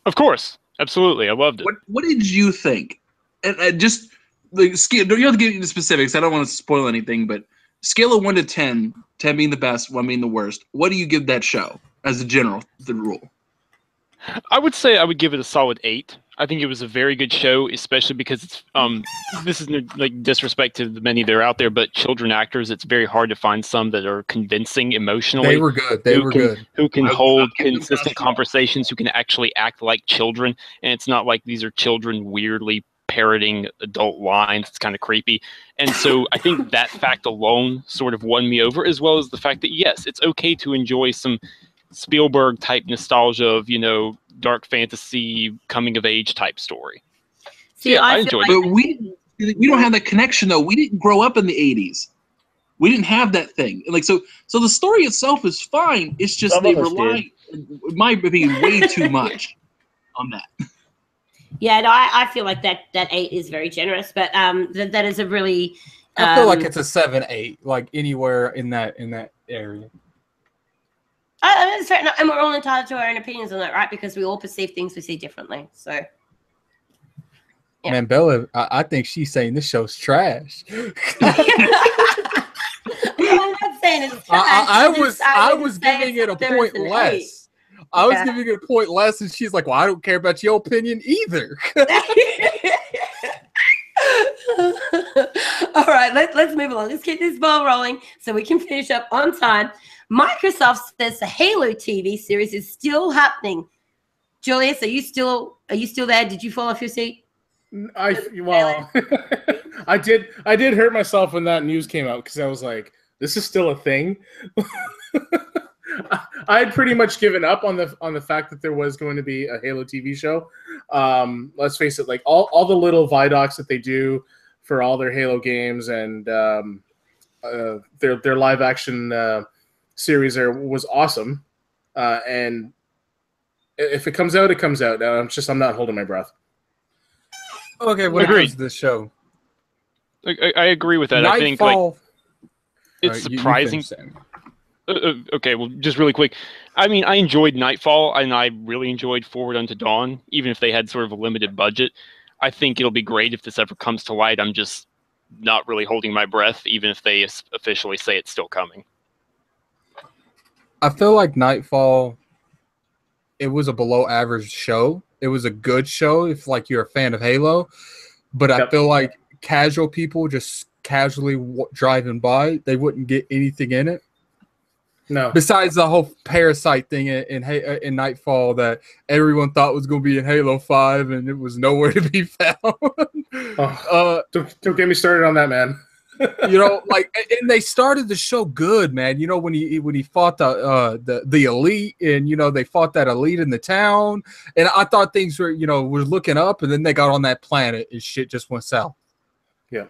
D: Of course. Absolutely, I loved it.
A: What did you think? And just like scale. You don't have to get into specifics. I don't want to spoil anything, but scale of 1 to 10, 10 being the best, 1 being the worst. What do you give that show as a general rule?
D: I would say I would give it a solid 8. I think it was a very good show, especially because it's this is like disrespect to the many that are out there, but children actors, it's very hard to find some that are convincing emotionally.
E: They were good. They were good.
D: Who can hold consistent conversations, who can actually act like children, and it's not like these are children weirdly parroting adult lines. It's kind of creepy. And so I think that fact alone sort of won me over, as well as the fact that, yes, it's okay to enjoy some Spielberg type nostalgia of, dark fantasy coming of age type story.
B: See, yeah, I
D: enjoyed
A: it. But we don't have that connection though. We didn't grow up in the 80s. We didn't have that thing. Like so the story itself is fine. It's just they rely, in my opinion, way too much on that.
B: Yeah, no, I feel like that 8 is very generous, but that is a really
E: I feel like it's a 7-8, like anywhere in that area.
B: That's fair, and we're all entitled to our own opinions on that, right? Because we all perceive things we see differently. So, yeah.
E: Man, Bella, I think she's saying this show's trash.
B: I'm not saying it's trash.
E: I was giving it a point less. I was giving it a point less, and she's like, "Well, I don't care about your opinion either."
B: All right, let's move along. Let's keep this ball rolling so we can finish up on time. Microsoft says the Halo TV series is still happening. Julius, are you still there? Did you fall off your seat?
C: I did hurt myself when that news came out because I was like, this is still a thing. I had pretty much given up on the fact that there was going to be a Halo TV show. Let's face it, like all the little Vidocs that they do for all their Halo games and their live action series was awesome. And if it comes out, it comes out. I'm not holding my breath.
E: Okay, what is this show?
D: I agree with that.
E: Nightfall.
D: I think like it's surprising. Okay, well, just really quick. I mean, I enjoyed Nightfall, and I really enjoyed Forward Unto Dawn, even if they had sort of a limited budget. I think it'll be great if this ever comes to light. I'm just not really holding my breath, even if they officially say it's still coming.
E: I feel like Nightfall, it was a below average show. It was a good show if like you're a fan of Halo, but I feel like casual people just casually driving by, they wouldn't get anything in it.
C: No.
E: Besides the whole parasite thing in Nightfall that everyone thought was going to be in Halo 5 and it was nowhere to be found.
C: Don't get me started on that, man.
E: And they started the show good, man. When he fought the elite, and they fought that elite in the town, and I thought things were were looking up, and then they got on that planet and shit just went south.
C: Yeah.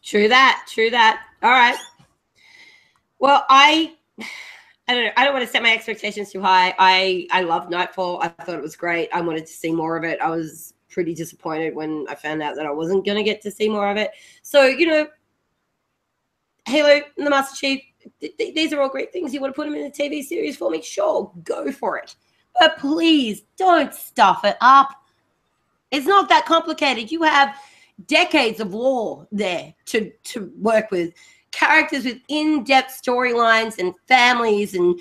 B: True that. All right. Well, I don't know. I don't want to set my expectations too high. I loved Nightfall. I thought it was great. I wanted to see more of it. I was pretty disappointed when I found out that I wasn't going to get to see more of it. So, Halo and the Master Chief, these are all great things. You want to put them in a TV series for me? Sure, go for it. But please don't stuff it up. It's not that complicated. You have decades of lore there to work with. Characters with in-depth storylines and families and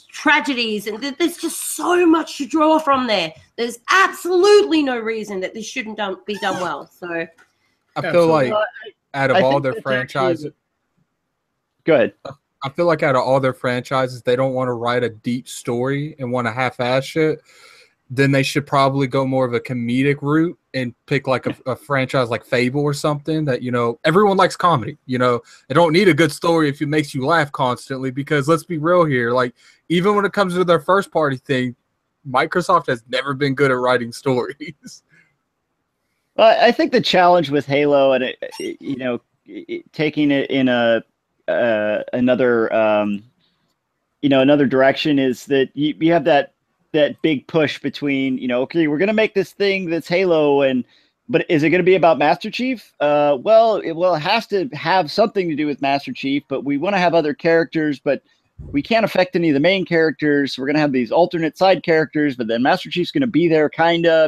B: tragedies, and there's just so much to draw from there. There's absolutely no reason that this shouldn't be done well. So
E: I feel like out of all their franchises,
F: good.
E: I feel like out of all their franchises, they don't want to write a deep story and want to half-ass shit. Then they should probably go more of a comedic route and pick like a franchise like Fable or something that, everyone likes comedy. They don't need a good story if it makes you laugh constantly, because let's be real here. Like, even when it comes to their first party thing, Microsoft has never been good at writing stories.
F: Well, I think the challenge with Halo and taking it in another direction is that you have that big push between, okay, we're going to make this thing that's Halo, but is it going to be about Master Chief? It has to have something to do with Master Chief, but we want to have other characters, but we can't affect any of the main characters. So we're going to have these alternate side characters, but then Master Chief's going to be there,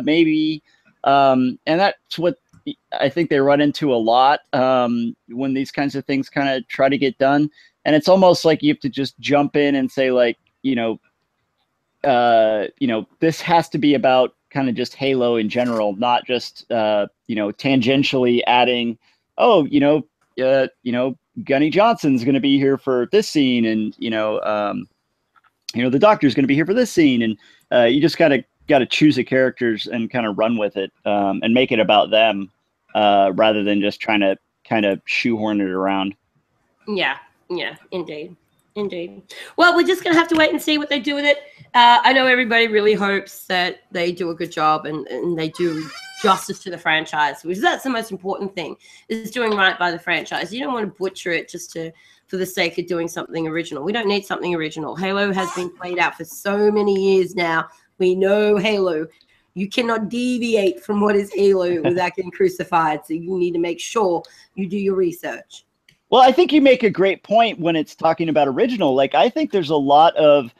F: maybe. And that's what I think they run into a lot when these kinds of things kind of try to get done. And it's almost like you have to just jump in and say, like, this has to be about kind of just Halo in general, not just tangentially adding, Gunny Johnson's going to be here for this scene, and the Doctor's going to be here for this scene, and you just got to choose the characters and kind of run with it and make it about them rather than just trying to kind of shoehorn it around.
B: Yeah, indeed. Well, we're just going to have to wait and see what they do with it. I know everybody really hopes that they do a good job and they do justice to the franchise, because that's the most important thing, is doing right by the franchise. You don't want to butcher it just for the sake of doing something original. We don't need something original. Halo has been played out for so many years now. We know Halo. You cannot deviate from what is Halo without getting crucified. So you need to make sure you do your research.
F: Well, I think you make a great point when it's talking about original. Like, I think there's a lot of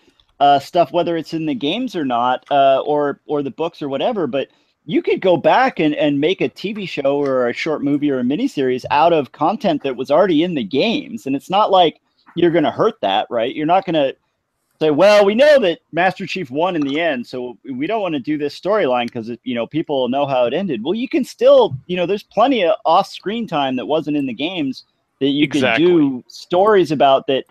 F: stuff, whether it's in the games or not, or the books or whatever, but you could go back and make a TV show or a short movie or a miniseries out of content that was already in the games. And it's not like you're going to hurt that, right? You're not going to say, well, we know that Master Chief won in the end, so we don't want to do this storyline because, people will know how it ended. Well, you can still, there's plenty of off-screen time that wasn't in the games that you could do stories about that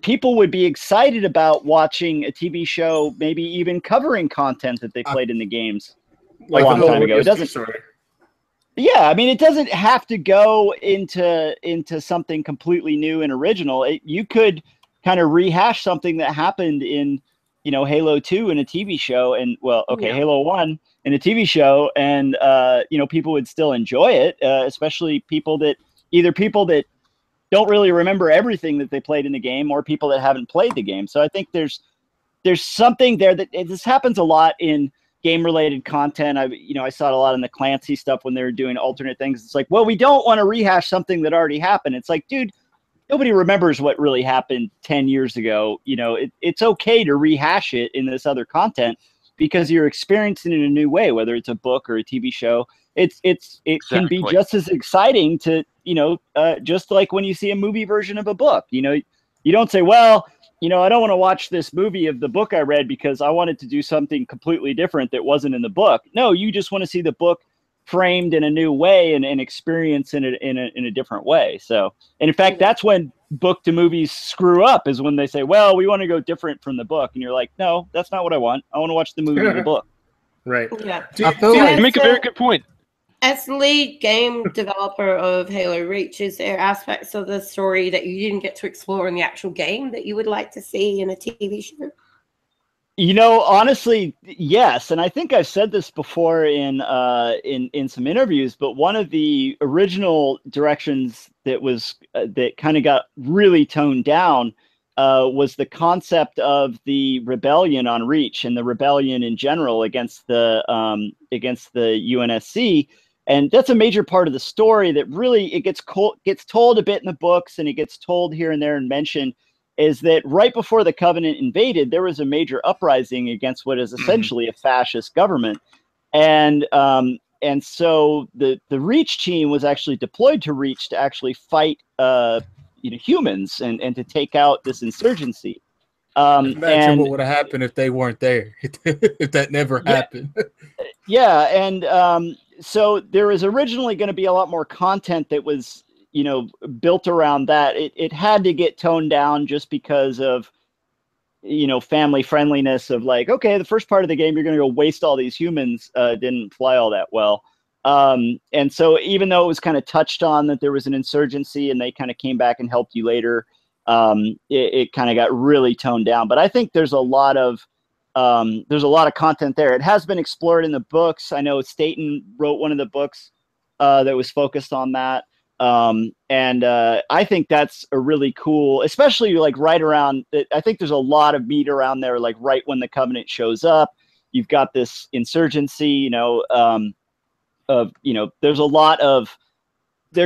F: people would be excited about watching a TV show, maybe even covering content that they played in the games a long time ago. It doesn't. Yeah, I mean, it doesn't have to go into something completely new and original. You could kind of rehash something that happened in, Halo 2 in a TV show, and Halo 1 in a TV show, and people would still enjoy it, especially people that don't really remember everything that they played in the game, or people that haven't played the game. So I think there's something there that this happens a lot in game-related content. I saw it a lot in the Clancy stuff when they were doing alternate things. It's like, well, we don't want to rehash something that already happened. It's like, dude, nobody remembers what really happened 10 years ago. It's okay to rehash it in this other content because you're experiencing it in a new way, whether it's a book or a TV show. It can be just as exciting to, just like when you see a movie version of a book. You don't say, well, I don't want to watch this movie of the book I read because I wanted to do something completely different that wasn't in the book. No, you just want to see the book framed in a new way and experience in a different way. So, and in fact, that's when book to movies screw up, is when they say, well, we want to go different from the book. And you're like, no, that's not what I want. I want to watch the movie of the book.
C: Right.
B: Yeah.
D: You make a very good point.
B: As the lead game developer of Halo Reach, is there aspects of the story that you didn't get to explore in the actual game that you would like to see in a TV show?
F: Honestly, yes. And I think I've said this before in some interviews, but one of the original directions that kind of got really toned down was the concept of the rebellion on Reach and the rebellion in general against the UNSC. And that's a major part of the story that really it gets told a bit in the books, and it gets told here and there and mentioned, is that right before the Covenant invaded, there was a major uprising against what is essentially a fascist government. And so the Reach team was actually deployed to Reach to actually fight humans and to take out this insurgency.
E: Imagine what would have happened if they weren't there, if that never happened.
F: Yeah, and so there was originally going to be a lot more content that was, built around that. It had to get toned down just because of, family friendliness of like, okay, the first part of the game, you're going to go waste all these humans, didn't fly all that well. And so even though it was kind of touched on that there was an insurgency and they kind of came back and helped you later, it kind of got really toned down. But I think there's a lot of content there. It has been explored in the books. I know Staten wrote one of the books that was focused on that. And I think that's a really cool, especially like right around, I think there's a lot of meat around there, like right when the Covenant shows up, you've got this insurgency, there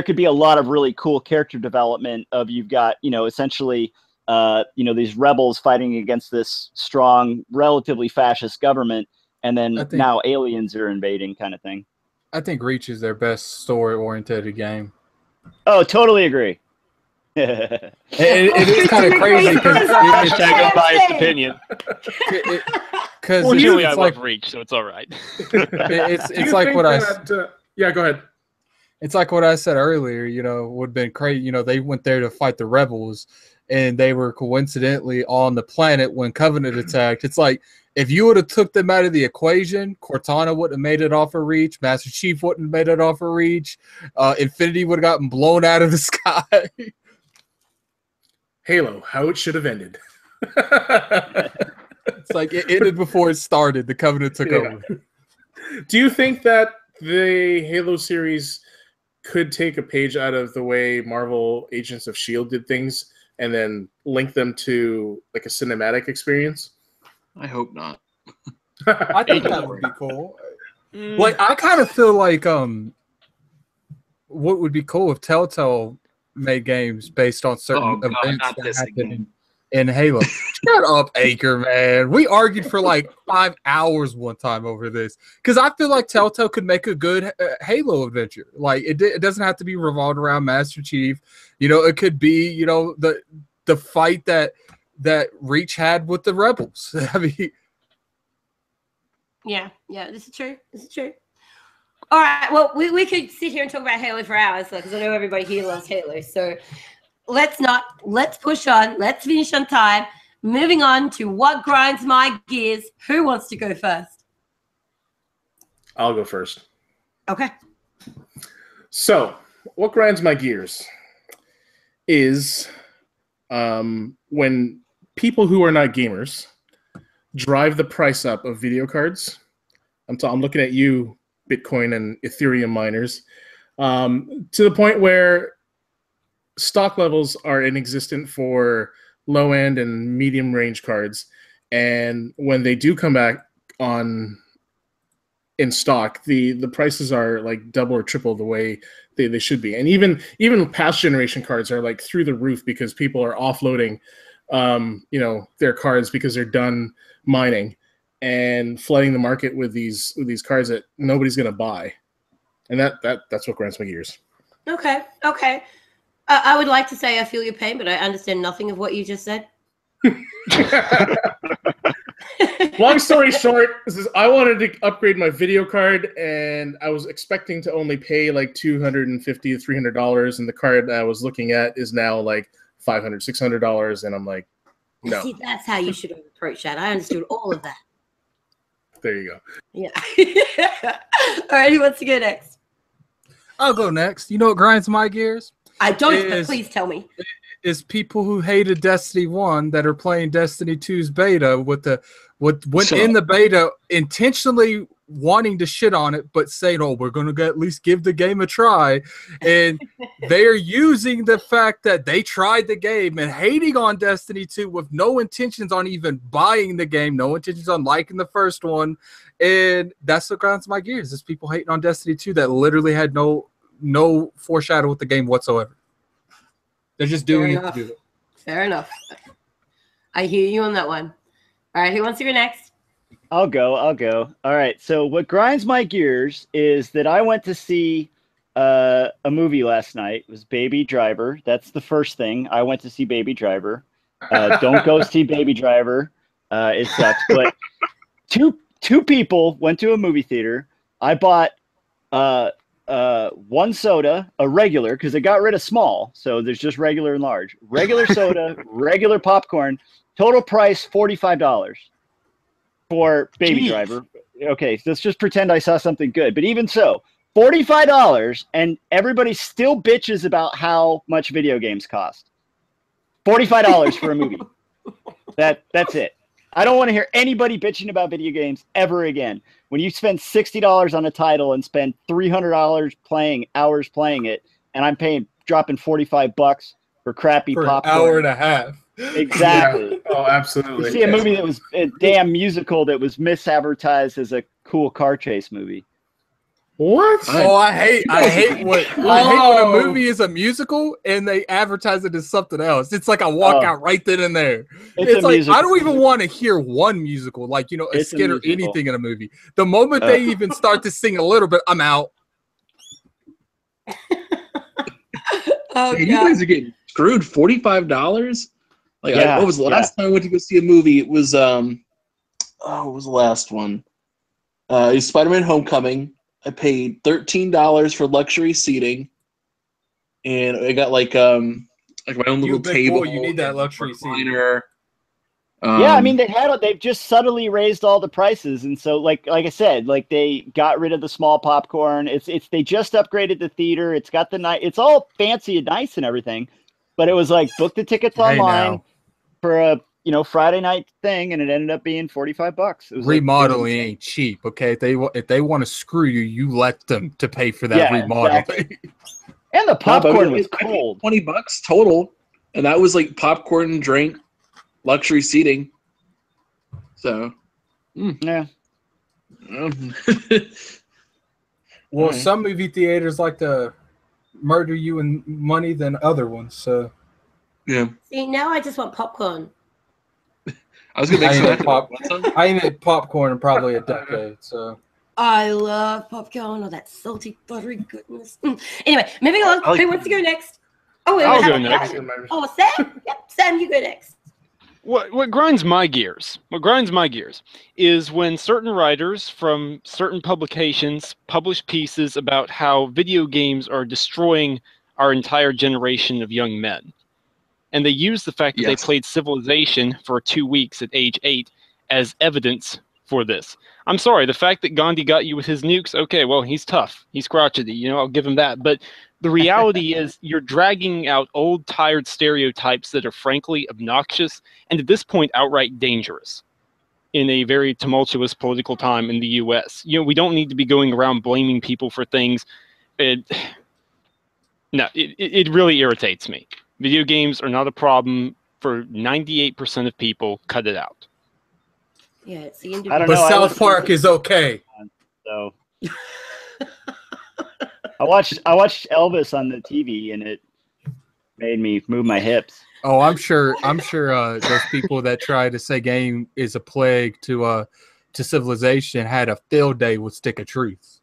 F: could be a lot of really cool character development of, you've got, essentially, these rebels fighting against this strong, relatively fascist government, and then now aliens are invading, kind of thing.
E: I think Reach is their best story-oriented game.
F: Oh, totally agree.
E: It is kind of crazy because
D: it's a biased opinion.
E: Because
D: usually I love Reach, so it's all right.
E: It's like what
C: yeah, go ahead.
E: It's like what I said earlier. Would have been crazy. They went there to fight the rebels, and they were coincidentally on the planet when Covenant attacked. It's like, if you would have took them out of the equation, Cortana wouldn't have made it off of Reach, Master Chief wouldn't have made it off of Reach, Infinity would have gotten blown out of the sky.
C: Halo, how it should have ended.
E: It's like it ended before it started. The Covenant took over.
C: Do you think that the Halo series could take a page out of the way Marvel Agents of S.H.I.E.L.D. did things and then link them to like a cinematic experience?
A: I hope not.
E: I think that would be cool. Like, I kind of feel like what would be cool if Telltale made games based on certain events that happened in Halo. Shut up, Anchor, man. We argued for like 5 hours one time over this because I feel like Telltale could make a good Halo adventure. Like, it doesn't have to be revolved around Master Chief. It could be the fight that Reach had with the rebels. I mean,
B: yeah, this is true. All right, well, we could sit here and talk about Halo for hours, because I know everybody here loves Halo. So let's push on. Let's finish on time. Moving on to what grinds my gears. Who wants to go first?
C: I'll go first.
B: Okay.
C: So, what grinds my gears is when people who are not gamers drive the price up of video cards. I'm looking at you, Bitcoin and Ethereum miners, to the point where stock levels are inexistent for low-end and medium-range cards. And when they do come back in stock, the prices are like double or triple the way they should be. And even past generation cards are like through the roof because people are offloading their cards because they're done mining and flooding the market with these cards that nobody's going to buy. And that's what grinds my gears.
B: Okay. I would like to say I feel your pain, but I understand nothing of what you just said.
C: Long story short, I wanted to upgrade my video card, and I was expecting to only pay like $250 to $300, and the card I was looking at is now like $500, $600, and I'm like, no.
B: See, that's how you should have approached that. I understood all of that.
C: There you go.
B: Yeah. All right, who wants to go next?
E: I'll go next. You know what grinds my gears?
B: I don't, but please tell me.
E: Is people who hated Destiny 1 that are playing Destiny 2's beta in the beta intentionally wanting to shit on it, but saying, "Oh, we're gonna at least give the game a try," and they're using the fact that they tried the game and hating on Destiny 2 with no intentions on even buying the game, no intentions on liking the first one, and that's what grinds my gears. Is people hating on Destiny 2 that literally had no foreshadow with the game whatsoever. They're just doing it to do it.
B: Fair enough. I hear you on that one. All right, who wants to go next?
F: I'll go. All right. So what grinds my gears is that I went to see a movie last night. It was Baby Driver. That's the first thing. I went to see Baby Driver. Don't go see Baby Driver. It sucks. But two people went to a movie theater. I bought one soda, a regular, because they got rid of small. So there's just regular and large. Regular soda, regular popcorn. Total price $45 for Baby Driver. Okay, so let's just pretend I saw something good. But even so, $45, and everybody still bitches about how much video games cost. $45 for a movie. That's it. I don't want to hear anybody bitching about video games ever again. When you spend $60 on a title and spend $300 hours playing it, and I'm dropping $45 for crappy popcorn.
E: An hour and a half.
F: Exactly.
C: Yeah. Oh, absolutely.
F: You see a movie that was a damn musical that was misadvertised as a cool car chase movie.
C: What?
E: Oh, I hate when a movie is a musical and they advertise it as something else. It's like a walkout right then and there. It's like I don't even want to hear one musical, like a skit or anything in a movie. The moment they even start to sing a little bit, I'm out.
A: You guys are getting screwed. $45. Like, what was the last time I went to go see a movie? It was what was the last one? It was Spider-Man: Homecoming. I paid $13 for luxury seating, and I got like my own little table.
E: You need that luxury seating.
F: Yeah, I mean they've just subtly raised all the prices, and so like I said, like they got rid of the small popcorn. They just upgraded the theater. It's got it's all fancy and nice and everything, but it was like book the tickets online for a Friday night thing, and it ended up being $45. It was
E: remodeling ain't cheap, okay? If they want to screw you, you let them to pay for that remodeling.
F: Exactly. And the popcorn was cold.
A: $20 total, and that was like popcorn and drink, luxury seating. So,
F: yeah.
E: Well, some movie theaters like to murder you in money than other ones. So,
A: yeah.
B: See, now I just want popcorn.
A: I was gonna make
E: I ain't had popcorn in probably a decade. So
B: I love popcorn. Oh, that salty, buttery goodness. Anyway, moving on. Who wants to go next? Oh,
D: I'll go next.
B: Oh, Sam. Yep, Sam, you go next.
D: What grinds my gears? What grinds my gears is when certain writers from certain publications publish pieces about how video games are destroying our entire generation of young men. And they use the fact that they played Civilization for 2 weeks at age 8 as evidence for this. I'm sorry, the fact that Gandhi got you with his nukes, okay, well, he's tough. He's crotchety, I'll give him that. But the reality is you're dragging out old, tired stereotypes that are frankly obnoxious and at this point outright dangerous in a very tumultuous political time in the U.S. We don't need to be going around blaming people for things. It really irritates me. Video games are not a problem for 98% of people. Cut it out.
B: Yeah, it's the individual.
E: But South Park is okay.
F: So I watched Elvis on the TV, and it made me move my hips.
E: Oh, I'm sure. Those people that try to say game is a plague to Civilization had a field day with Stick of Truth.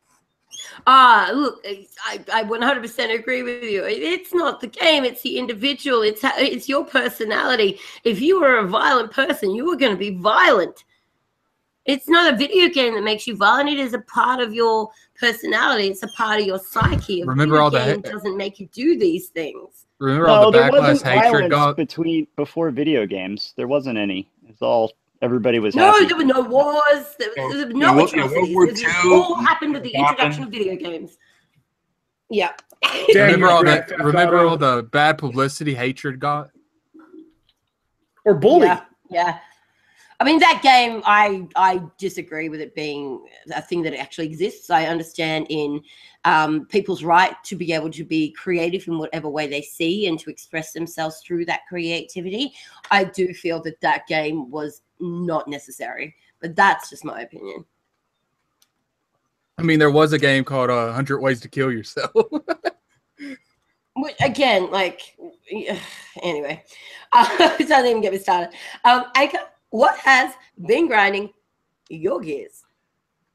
B: Look, I 100% agree with you. It's not the game, it's the individual. It's your personality. If you were a violent person, you were going to be violent. It's not a video game that makes you violent. It is a part of your personality. It's a part of your psyche.
E: Remember all
B: that doesn't make you do these things.
E: Remember all the backlash, hatred,
F: before video games. There wasn't any. It's all. Everybody was
B: happy.
F: No,
B: there were no wars. There was no atrocities. It all happened with the introduction of video games. Yeah.
E: Remember all the bad publicity hatred got?
C: Or bully.
B: Yeah. I mean, that game, I disagree with it being a thing that actually exists. I understand in people's right to be able to be creative in whatever way they see and to express themselves through that creativity. I do feel that that game was not necessary, but that's just my opinion.
E: I mean, there was a game called 100 Ways to Kill Yourself.
B: Again, like, anyway, don't even get me started. Anchor, what has been grinding your gears?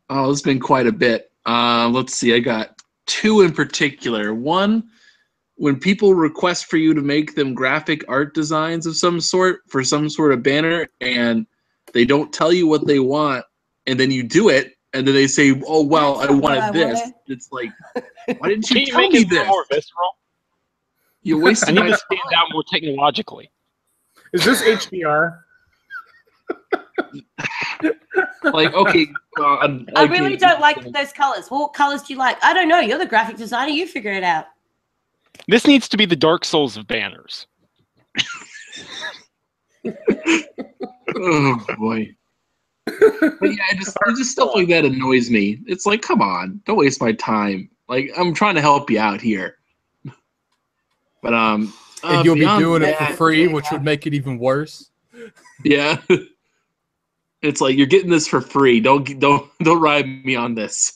A: Oh, it's been quite a bit. Let's see. I got two in particular. One, when people request for you to make them graphic art designs of some sort for some sort of banner, and they don't tell you what they want, and then you do it, and then they say, "Oh, well, I wanted this." It's like, why didn't you tell me this?
D: More visceral?
A: You wasted
D: I need
A: my
D: to stand out more technologically.
C: Is this HDR?
A: Like, okay.
B: I really don't like those colors. What colors do you like? I don't know. You're the graphic designer. You figure it out.
D: This needs to be the Dark Souls of banners.
A: Oh boy. But yeah, just stuff like that annoys me. It's like, come on, don't waste my time. Like, I'm trying to help you out here. But
E: and you'll be doing it for free, which would make it even worse.
A: Yeah. It's like, you're getting this for free. Don't ride me on this.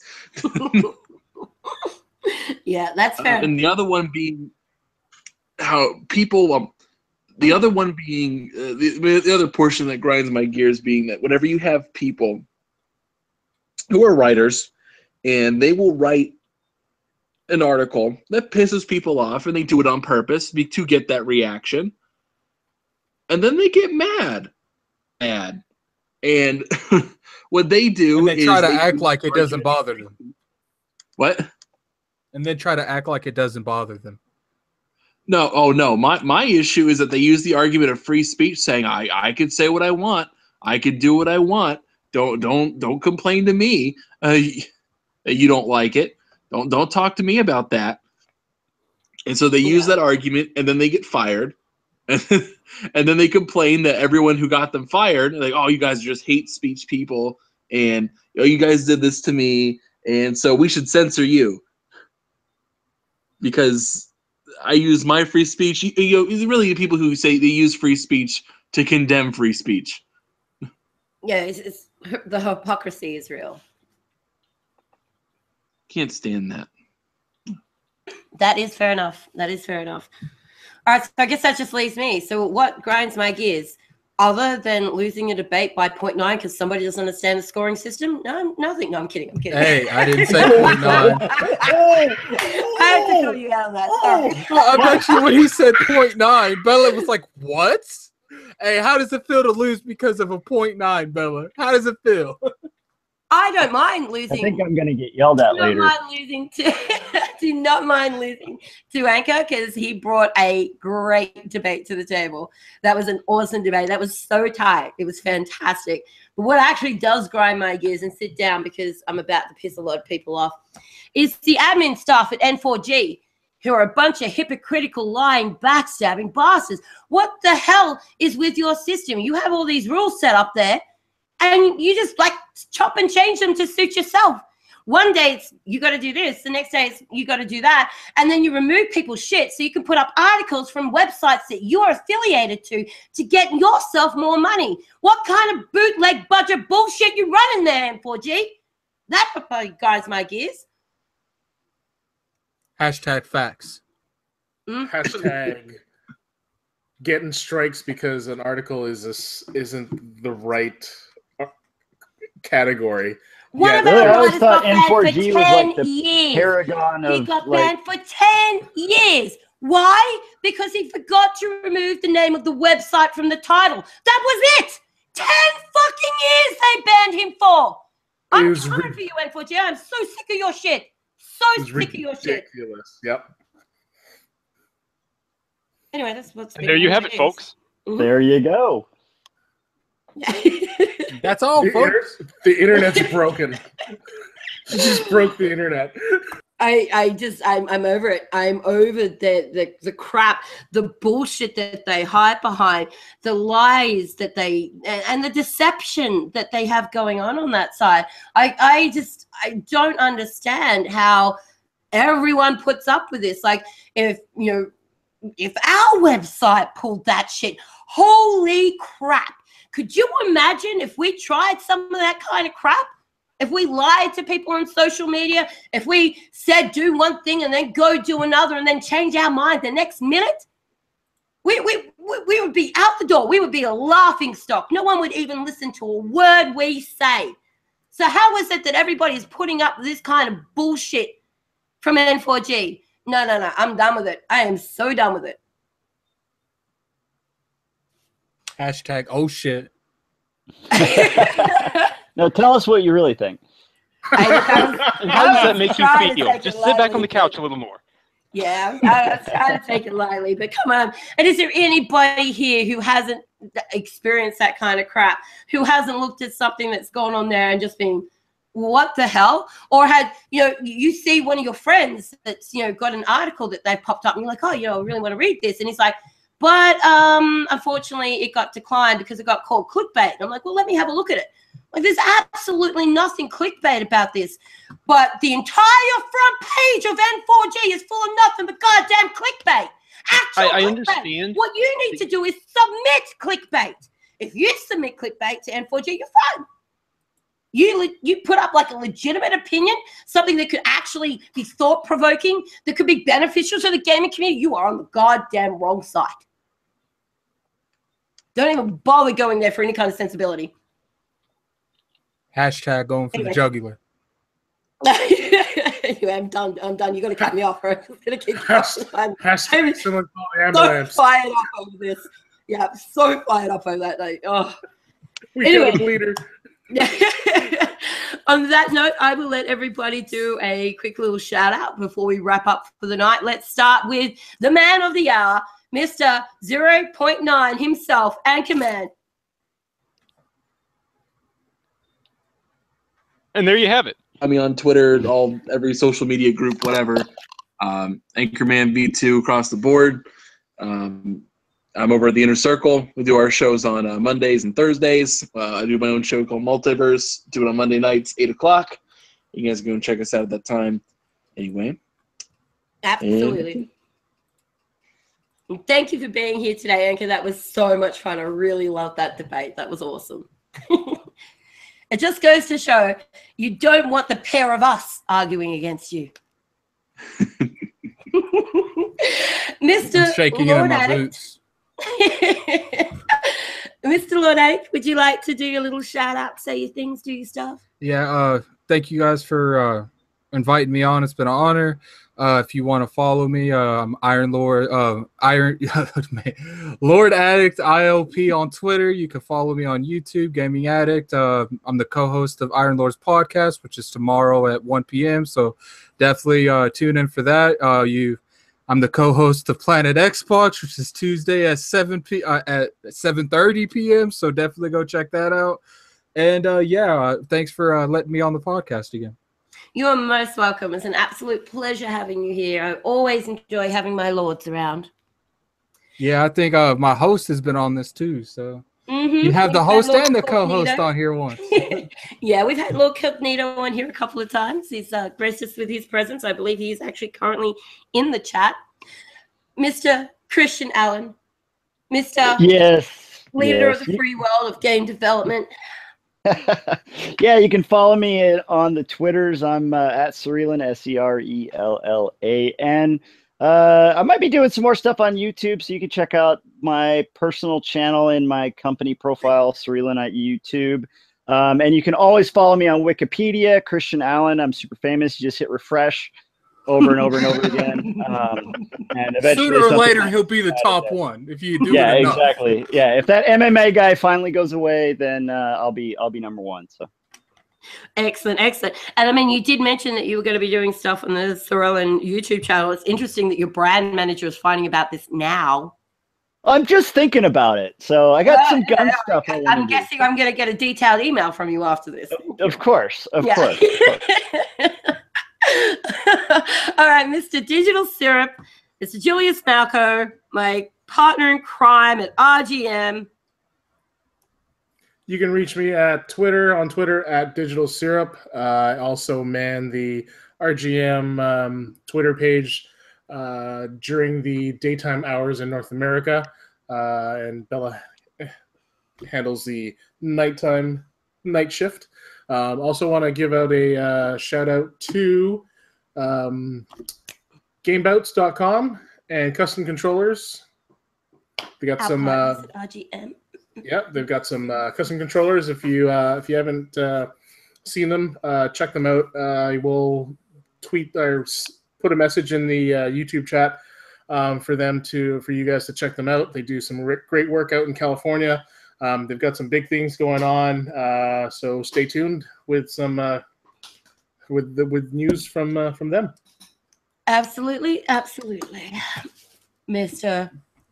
B: Yeah, that's fair.
A: And the other one being how people, the other one being the other portion that grinds my gears being that whenever you have people who are writers and they will write an article that pisses people off and they do it on purpose to get that reaction, and then they get mad. And what they do
E: is they try to act like it doesn't bother them.
A: What?
E: And then try to act like it doesn't bother them.
A: No, oh no. My issue is that they use the argument of free speech, saying I could say what I want, I could do what I want. Don't complain to me. You don't like it. Don't talk to me about that. And so they use that argument, and then they get fired. And then they complain that everyone who got them fired, like, oh, you guys are just hate speech people, and you guys did this to me, and so we should censor you because I use my free speech. Really, the people who say they use free speech to condemn free speech.
B: Yeah, it's the hypocrisy is real.
A: Can't stand that.
B: That is fair enough. All right, so I guess that just leaves me. So what grinds my gears? Other than losing a debate by 0.9 because somebody doesn't understand the scoring system? No, nothing. No, I'm kidding.
E: Hey, I didn't say 0.9.
B: I have to call you out on that. Sorry.
E: I bet you when he said 0.9, Bella was like, what? Hey, how does it feel to lose because of a 0.9, Bella? How does it feel?
B: I don't mind losing.
F: I think I'm going to get yelled at later.
B: Do not mind losing to Anchor because he brought a great debate to the table. That was an awesome debate. That was so tight. It was fantastic. But what actually does grind my gears, and sit down because I'm about to piss a lot of people off, is the admin staff at N4G who are a bunch of hypocritical, lying, backstabbing bastards. What the hell is with your system? You have all these rules set up there, and you just like chop and change them to suit yourself. One day it's you got to do this, the next day it's you got to do that, and then you remove people's shit so you can put up articles from websites that you're affiliated to get yourself more money. What kind of bootleg budget bullshit you running there, M4G? That grinds my gears.
E: Hashtag facts.
C: Hashtag getting strikes because an article isn't the right category.
B: I
F: always thought N4G was like the paragon of.
B: He got banned for 10 years. Why? Because he forgot to remove the name of the website from the title. That was it. 10 fucking years they banned him for. I'm coming for you, N4G. I'm so sick of your shit. Sick of your shit.
C: Ridiculous. Yep.
B: Anyway, that's what's.
D: And there you have it, folks.
F: There you go.
E: That's all, folks.
C: The internet's broken. She just broke the internet.
B: I'm over it. I'm over the crap, the bullshit that they hide behind, the lies that and the deception that they have going on that side. I don't understand how everyone puts up with this. Like, if our website pulled that shit, holy crap. Could you imagine if we tried some of that kind of crap? If we lied to people on social media, if we said do one thing and then go do another and then change our mind the next minute, we would be out the door. We would be a laughing stock. No one would even listen to a word we say. So how is it that everybody's putting up this kind of bullshit from N4G? No. I'm done with it. I am so done with it.
E: Hashtag oh shit.
F: Now tell us what you really think.
D: How does that make you feel? Just sit back on the couch a little more.
B: Yeah, I try to take it lightly, but come on. And is there anybody here who hasn't experienced that kind of crap, who hasn't looked at something that's gone on there and just been, what the hell? Or had, you see one of your friends that's, got an article that they popped up and you're like, oh, I really want to read this. And he's like, but unfortunately it got declined because it got called clickbait. And I'm like, well, let me have a look at it. Like, there's absolutely nothing clickbait about this, but the entire front page of N4G is full of nothing but goddamn clickbait. Actual
D: I
B: clickbait.
D: understand.
B: What you need to do is submit clickbait. If you submit clickbait to N4G, you're fine. You put up like a legitimate opinion, something that could actually be thought-provoking, that could be beneficial to the gaming community, you are on the goddamn wrong side. Don't even bother going there for any kind of sensibility.
E: Hashtag going for the jugular.
B: I'm done. You got to cut me off, bro. I'm gonna keep
C: Hashtag someone call the
B: so
C: ambulance.
B: fired up over this. Yeah, I'm so fired up over that day. Oh.
C: We got a bleeder.
B: On that note, I will let everybody do a quick little shout out before we wrap up for the night. Let's start with the man of the hour, Mr. 0.9 himself, Anchorman.
D: And there you have it.
A: I mean, on Twitter, every social media group, whatever. Anchorman V2 across the board. I'm over at the Inner Circle. We do our shows on Mondays and Thursdays. I do my own show called Multiverse. Do it on Monday nights, 8 o'clock. You guys can go and check us out at that time. Anyway.
B: Absolutely. And thank you for being here today, Anchor. That was so much fun. I really loved that debate. That was awesome. It just goes to show you don't want the pair of us arguing against you. Mr.
E: Shaking
B: Lord
E: in my
B: Addict.
E: boots.
B: Mr. Lord Addict, would you like to do your little shout out, say your things, do your stuff?
E: Yeah, thank you guys for inviting me on. It's been an honor. If you want to follow me, Iron Lord, Lord Addict ILP on Twitter. You can follow me on YouTube, Gaming Addict. I'm the co-host of Iron Lord's podcast, which is tomorrow at 1 p.m. So definitely tune in for that. I'm the co-host of Planet Xbox, which is Tuesday at 7:30 p.m. So definitely go check that out. And thanks for letting me on the podcast again.
B: You are most welcome. It's an absolute pleasure having you here. I always enjoy having my lords around.
E: Yeah, I think my host has been on this too. So you have the host and the co-host on here once.
B: Yeah, we've had Lord Cognito on here a couple of times. He's graced us with his presence. I believe he's actually currently in the chat. Mr. Christian Allen, Mr. Leader of the free world of game development.
F: Yeah, you can follow me on the Twitters. I'm at Serellan, Serellan. I might be doing some more stuff on YouTube, so you can check out my personal channel and my company profile, Serellan at YouTube. And you can always follow me on Wikipedia, Christian Allen. I'm super famous. You just hit refresh over and over and over again. And eventually,
E: sooner or later, he'll be the top one if you do it enough.
F: Exactly. Yeah, if that MMA guy finally goes away, then I'll be number one. So.
B: Excellent. And I mean, you did mention that you were going to be doing stuff on the Serellan YouTube channel. It's interesting that your brand manager is finding about this now.
F: I'm just thinking about it. So I got some gun stuff.
B: I'm guessing I'm going to get a detailed email from you after this.
F: Of course.
B: All right, Mr. Digital Syrup, Mr. Julius Malco, my partner in crime at RGM.
C: You can reach me at on Twitter at Digital Syrup. I also man the RGM Twitter page during the daytime hours in North America, and Bella handles the night shift. Also want to give out a shout out to GameBouts.com and Custom Controllers. They got some
B: RGM.
C: Yeah, they've got some custom controllers. If you haven't seen them, check them out. I will tweet or put a message in the YouTube chat for you guys to check them out. They do some great work out in California. They've got some big things going on, so stay tuned with some with news from them.
B: Absolutely, Mr.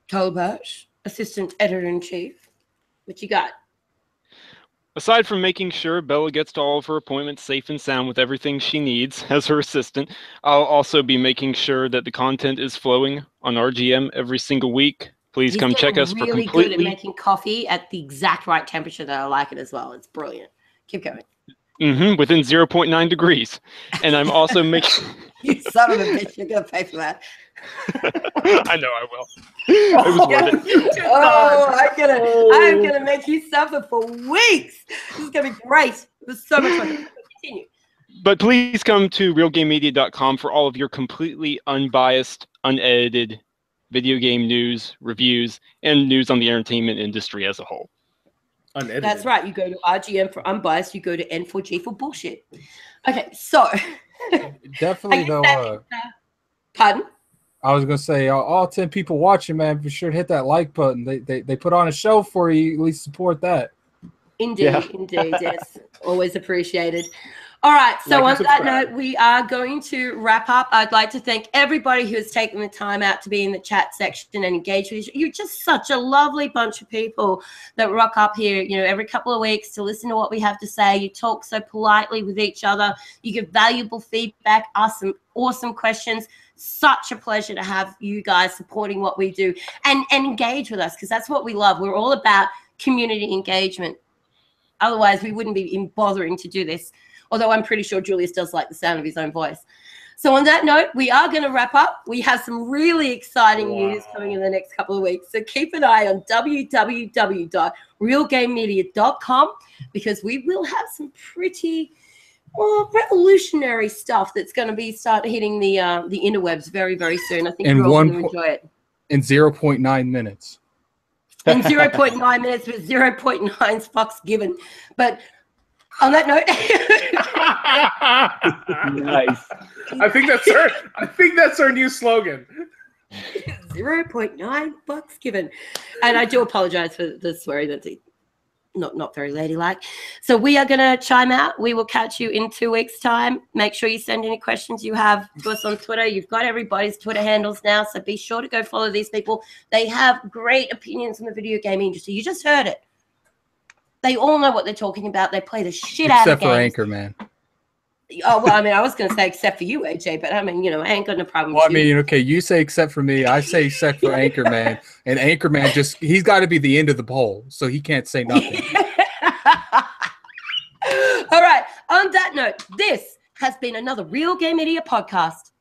B: Tolbert, Assistant Editor-in-Chief. What you got?
D: Aside from making sure Bella gets to all of her appointments safe and sound with everything she needs as her assistant, I'll also be making sure that the content is flowing on RGM every single week. Please come check us for completely...
B: He's really good at making coffee at the exact right temperature that I like it as well. It's brilliant. Keep going.
D: Within 0.9 degrees. And I'm also making...
B: You son of a bitch, you're going to pay for that.
D: I know I will. It was worth it.
B: I'm gonna make you suffer for weeks. This is gonna be great. It was so much fun. Continue.
D: But please come to realgamemedia.com for all of your completely unbiased, unedited video game news, reviews, and news on the entertainment industry as a whole.
C: Unedited.
B: That's right. You go to RGM for unbiased. You go to N4G for bullshit. Okay, so
E: definitely though.
B: Pardon?
E: I was gonna say, all 10 people watching, man, be sure to hit that like button. They put on a show for you. At least support that.
B: Indeed, yes, always appreciated. All right, so on that note, we are going to wrap up. I'd like to thank everybody who has taken the time out to be in the chat section and engage with you. You're just such a lovely bunch of people that rock up here, every couple of weeks to listen to what we have to say. You talk so politely with each other. You give valuable feedback, ask some awesome questions. Such a pleasure to have you guys supporting what we do and engage with us, because that's what we love. We're all about community engagement. Otherwise, we wouldn't be bothering to do this. Although I'm pretty sure Julius does like the sound of his own voice. So on that note, we are going to wrap up. We have some really exciting news coming in the next couple of weeks. So keep an eye on www.realgamemedia.com, because we will have some pretty revolutionary stuff that's going to start hitting the interwebs very, very soon. I think you're all going to enjoy it.
E: In 0.9 minutes.
B: In 0.9 minutes with 0.9 fucks given. But on that note,
F: nice.
C: I think that's our new slogan.
B: 0.9 bucks given. And I do apologize for the swearing. That's not very ladylike. So we are going to chime out. We will catch you in 2 weeks' time. Make sure you send any questions you have to us on Twitter. You've got everybody's Twitter handles now, so be sure to go follow these people. They have great opinions on the video game industry. You just heard it. They all know what they're talking about. They play the shit out of games.
E: Except for Anchorman.
B: Oh, well, I mean, I was going to say except for you, AJ, but I mean, I ain't got no problem
E: with
B: you.
E: I mean, okay, you say except for me. I say except for Anchorman. And Anchorman he's got to be the end of the poll, so he can't say nothing.
B: All right. On that note, this has been another Real Game Media podcast.